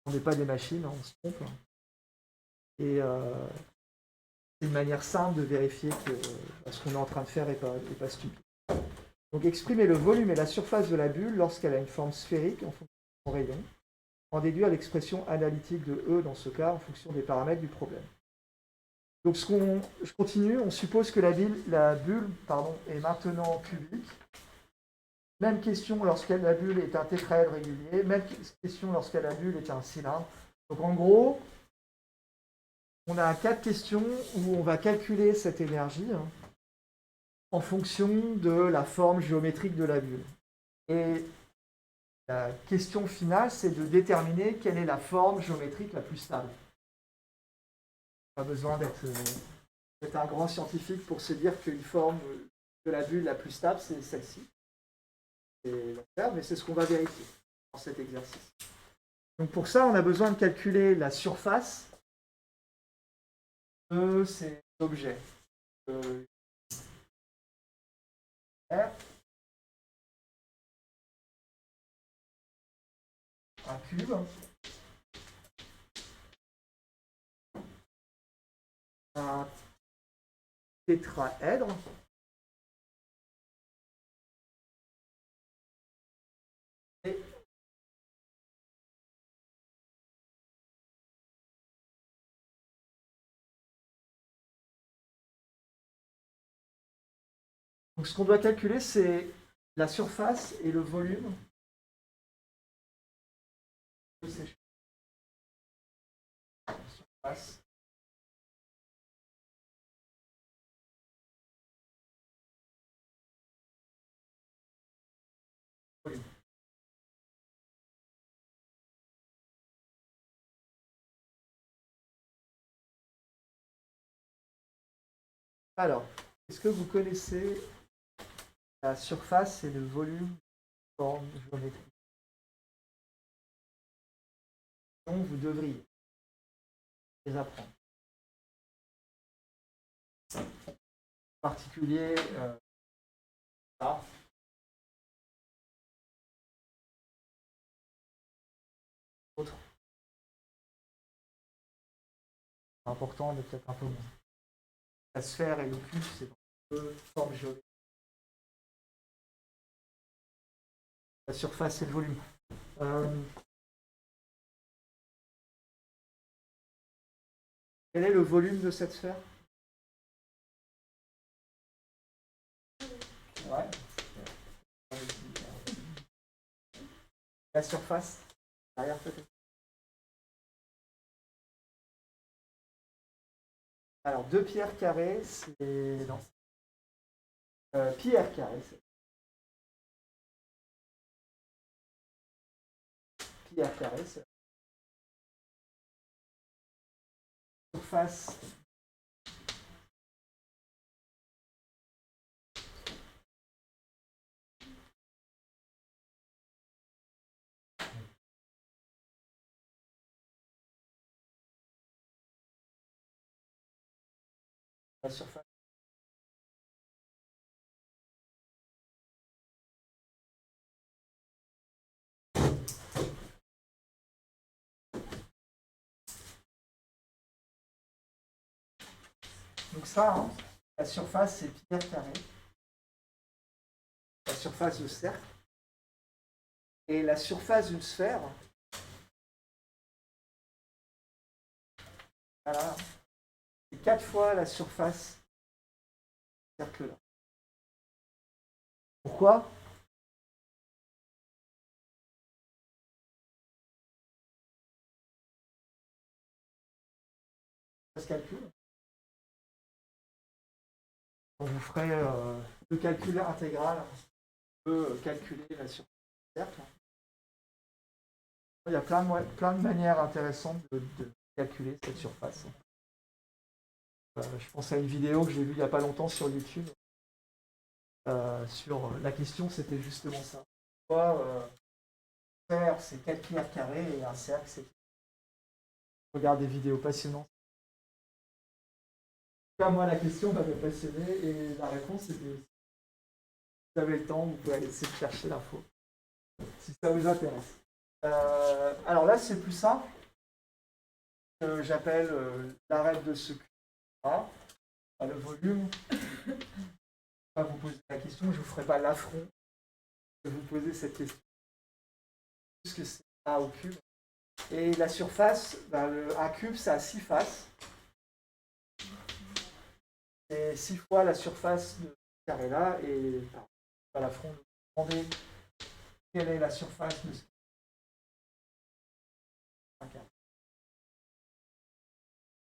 on n'est pas des machines, on se trompe. Et c'est une manière simple de vérifier que ce qu'on est en train de faire n'est pas stupide. Donc exprimer le volume et la surface de la bulle lorsqu'elle a une forme sphérique en fonction de son rayon, en déduire l'expression analytique de E dans ce cas en fonction des paramètres du problème. Donc je continue, on suppose que la bulle est maintenant cubique. Même question lorsque la bulle est un tétraèdre régulier, même question lorsque la bulle est un cylindre. Donc en gros, on a 4 questions où on va calculer cette énergie en fonction de la forme géométrique de la bulle. Et la question finale, c'est de déterminer quelle est la forme géométrique la plus stable. Pas besoin d'être un grand scientifique pour se dire qu'une forme de la bulle la plus stable, c'est celle-ci. Mais c'est ce qu'on va vérifier dans cet exercice. Donc pour ça, on a besoin de calculer la surface de ces objets. R, un cube, un tétraèdre, et donc ce qu'on doit calculer, c'est la surface et le volume de ces choses. Surface Alors, est-ce que vous connaissez la surface et le volume forme géométrique? Donc, vous devriez les apprendre. En particulier, ça. Autre. C'est important, mais peut-être un peu moins. La sphère et le cube, c'est deux formes géométriques. La surface et le volume. Quel est le volume de cette sphère? Ouais. La surface, derrière peut-être. Alors, 2 pierres carrées, c'est... Non. Pi r carré, c'est... Pi r carré, c'est... Surface... La surface. Donc ça, hein, la surface, c'est pi r carré. La surface de cercle. Et la surface d'une sphère, voilà, c'est 4 fois la surface du cercle-là. Pourquoi? Ça se calcule. On vous ferait le calcul intégral. On peut calculer la surface du cercle. Il y a plein de manières intéressantes de calculer cette surface. Je pense à une vidéo que j'ai vue il n'y a pas longtemps sur YouTube. Sur la question, c'était justement ça. Pourquoi faire c'est 4 pi r carré et un cercle, c'est... Regarde des vidéos passionnantes. Moi, la question m'avait passionné et la réponse c'était... Si vous avez le temps, vous pouvez aller essayer de chercher l'info. Si ça vous intéresse. Alors là, c'est plus simple. J'appelle l'arête de ce cube-là. Le volume. Je ne vais pas vous poser la question, je ne vous ferai pas l'affront de vous poser cette question. Puisque c'est A au cube. Et la surface, le A cube, ça a 6 faces. Et 6 fois la surface de ce carré-là. Et à l'affront de vous demander quelle est la surface de ce carré.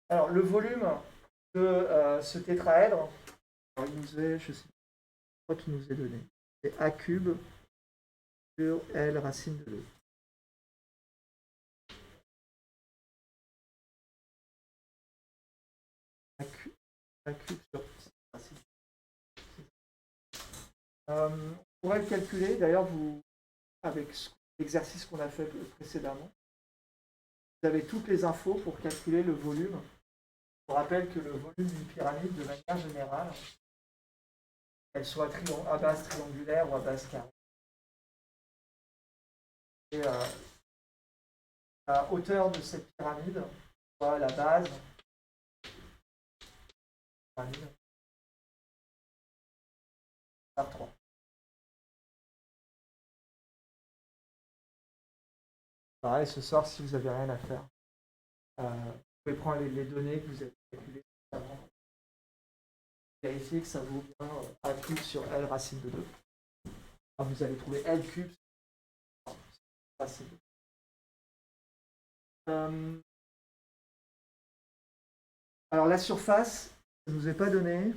Alors, le volume de ce tétraèdre, alors, il nous est, je sais pas qui nous est donné, c'est A cube sur L racine de 2. A cube sur racine. On pourrait le calculer, d'ailleurs, avec l'exercice qu'on a fait précédemment, vous avez toutes les infos pour calculer le volume. Je vous rappelle que le volume d'une pyramide, de manière générale, qu'elle soit à base triangulaire ou à base carrée, et la hauteur de cette pyramide, soit la base pyramide par 3. Pareil, ce soir, si vous n'avez rien à faire, vous pouvez prendre les données que vous avez calculées avant. Vérifier que ça vaut bien A cube sur L racine de 2. Alors, vous allez trouver L cube sur racine de 2. Alors la surface, je ne vous ai pas donné.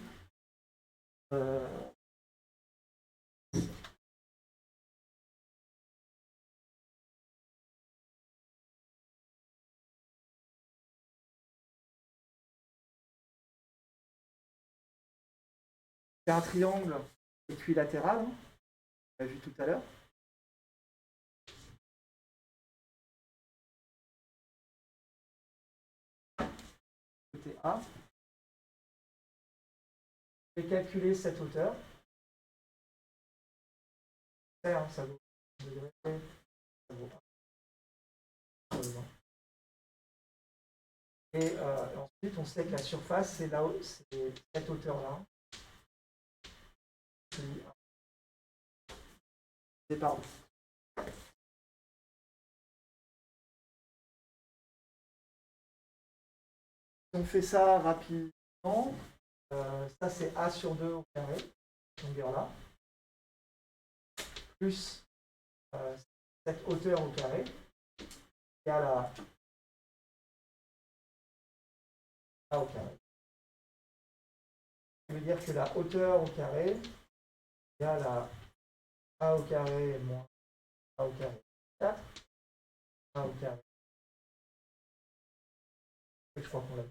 C'est un triangle équilatéral, hein, on l'a vu tout à l'heure. Côté A. Je vais calculer cette hauteur. Ça vaut 1 degré, ça vaut 1. Et ensuite, on sait que la surface, c'est cette hauteur-là. C'est par où? Si on fait ça rapidement, ça c'est A sur 2 au carré, cette longueur-là, plus cette hauteur au carré, égale à A au carré. Ça veut dire que la hauteur au carré égale à A au carré moins A au carré 4, A au carré. Je crois qu'on l'a vu.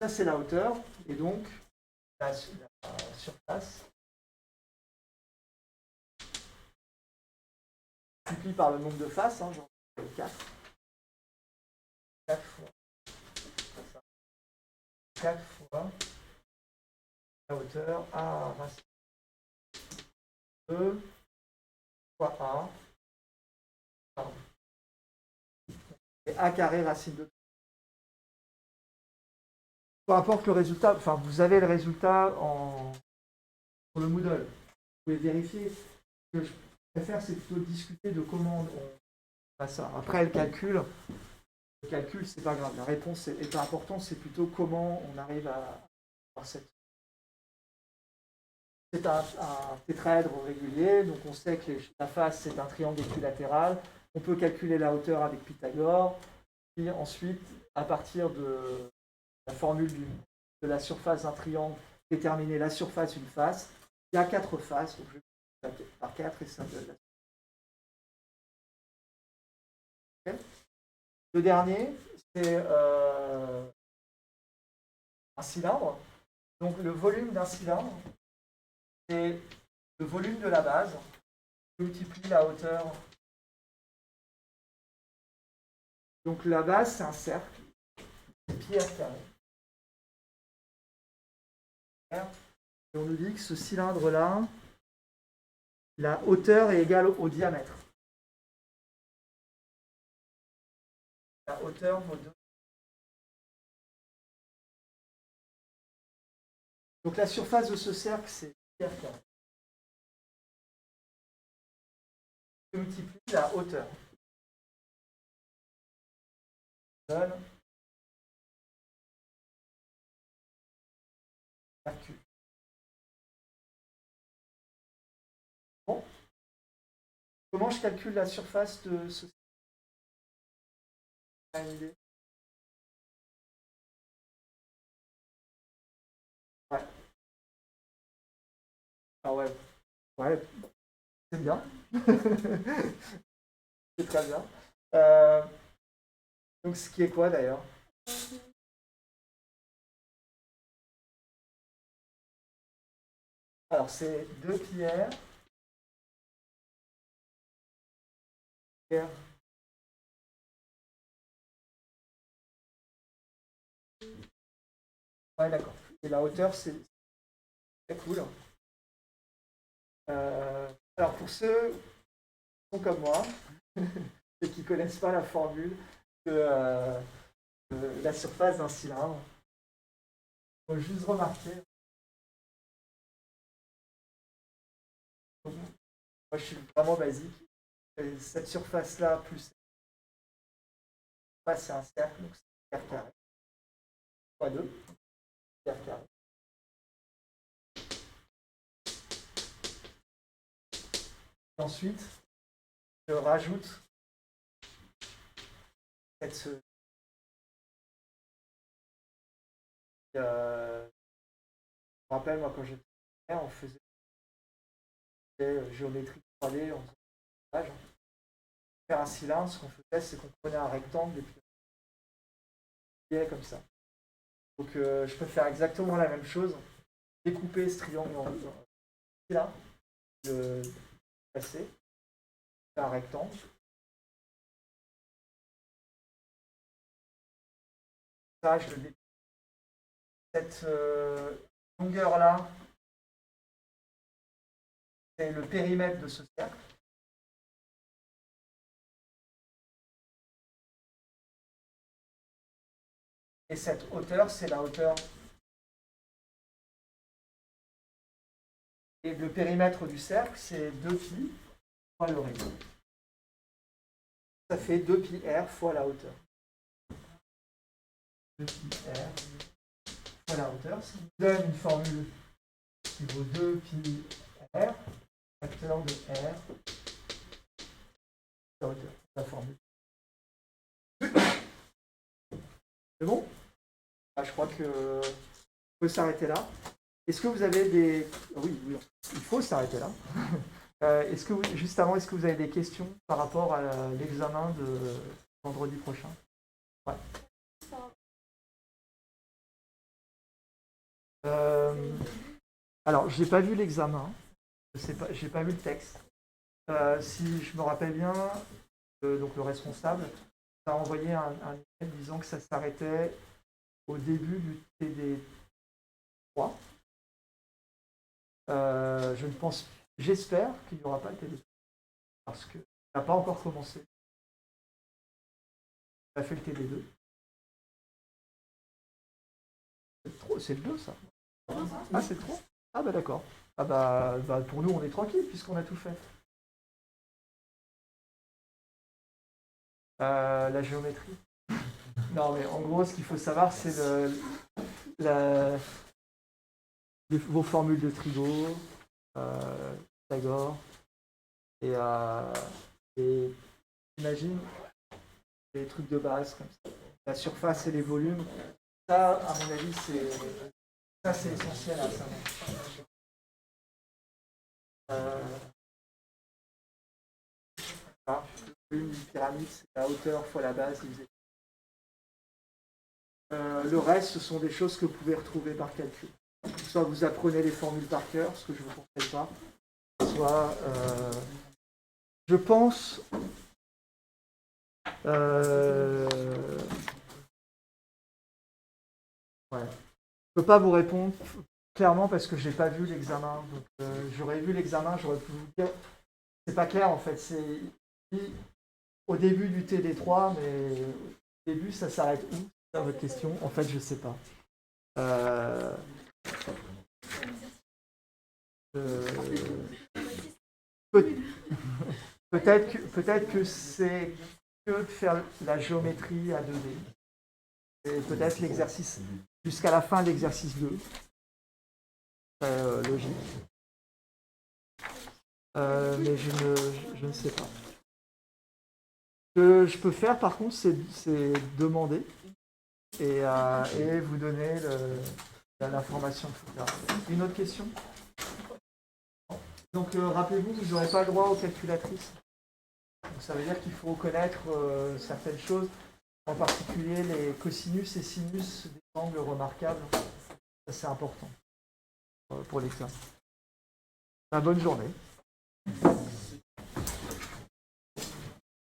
Ça, c'est la hauteur, et donc la surface multiplié par le nombre de faces, hein, genre 4. 4 fois. 4 fois la hauteur A racine 2 fois A. Pardon. Et A carré racine de 2. Peu importe le résultat, enfin vous avez le résultat sur le Moodle. Vous pouvez vérifier. Ce que je préfère, c'est plutôt discuter de comment on fait ça. Après, le calcul, c'est pas grave. La réponse n'est pas importante, c'est plutôt comment on arrive à avoir cette. C'est un tétraèdre régulier, donc on sait que la face c'est un triangle équilatéral. On peut calculer la hauteur avec Pythagore. Puis ensuite, à partir de la formule de la surface d'un triangle, déterminer la surface d'une face. Il y a 4 faces, donc je vais par 4 et ça donne la. Okay. Le dernier, c'est un cylindre. Donc le volume d'un cylindre, c'est le volume de la base multiplie la hauteur. Donc la base, c'est un cercle, c'est pi r carré. Et on nous dit que ce cylindre-là, la hauteur est égale au diamètre. La hauteur vaut 2. Donc la surface de ce cercle, c'est pi r carré. Je multiplie la hauteur. Donne RQ. Bon. Comment je calcule la surface de ce cercle? Ouais. Ah ouais. Ouais. C'est bien. C'est très bien. Donc ce qui est quoi d'ailleurs? Alors c'est 2 pierres. Ouais, d'accord. Et la hauteur, c'est cool. Alors pour ceux qui sont comme moi et qui ne connaissent pas la formule de la surface d'un cylindre, il faut juste remarquer. Moi, je suis vraiment basique. Et cette surface-là, plus c'est un cercle, donc c'est r carré. Fois 2, r carré. Ensuite, je rajoute cette. Je me rappelle, moi, quand j'étais on faisait géométrie 3D en faisant faire un cylindre, ce qu'on faisait, c'est qu'on prenait un rectangle et puis on pliait comme ça. Donc je peux faire exactement la même chose, découper ce triangle en là, le passer, faire un rectangle. Ça, je le découpe. Cette longueur-là, c'est le périmètre de ce cercle. Et cette hauteur, c'est la hauteur. Et le périmètre du cercle, c'est 2π fois le rayon. Ça fait 2πr fois la hauteur. 2πr fois la hauteur, ce qui nous donne une formule qui vaut 2πr, facteur de r, la hauteur, la formule. C'est bon? Je crois que on peut s'arrêter là. Est-ce que vous avez des... Oui, il faut s'arrêter là. Est-ce que juste avant, est-ce que vous avez des questions par rapport à l'examen de vendredi prochain? Ouais. Alors, je n'ai pas vu l'examen. Je n'ai pas vu le texte. Si je me rappelle bien, donc le responsable a envoyé un email disant que ça s'arrêtait au début du TD3. Je ne pense, j'espère qu'il n'y aura pas le TD3 parce que ça n'a pas encore commencé. Ça a fait le TD2. C'est le 2 ça. Ah c'est trop. Ah bah d'accord. Ah bah pour nous on est tranquille puisqu'on a tout fait. La géométrie. Non mais en gros ce qu'il faut savoir c'est vos formules de Trigo, Pythagore, et imagine des trucs de base comme ça. La surface et les volumes. Ça, à mon avis, c'est essentiel à ça. Le volume d'une pyramide, c'est la hauteur fois la base. Le reste, ce sont des choses que vous pouvez retrouver par calcul. Soit vous apprenez les formules par cœur, ce que je ne vous conseille pas, soit, je pense, ouais. Je ne peux pas vous répondre clairement parce que je n'ai pas vu l'examen. Donc, j'aurais vu l'examen, j'aurais pu vous dire. C'est pas clair en fait. C'est au début du TD3, mais au début, ça s'arrête où? C'est votre question. En fait, je ne sais pas. Peut-être que c'est que de faire la géométrie à 2D. Et peut-être l'exercice jusqu'à la fin de l'exercice 2. Logique. Mais je ne sais pas. Ce que je peux faire par contre, c'est demander et vous donner l'information. Une autre question? Donc rappelez-vous, vous n'aurez pas le droit aux calculatrices. Donc, ça veut dire qu'il faut connaître certaines choses, en particulier les cosinus et sinus des angles remarquables. Ça c'est important pour l'examen. Bonne journée.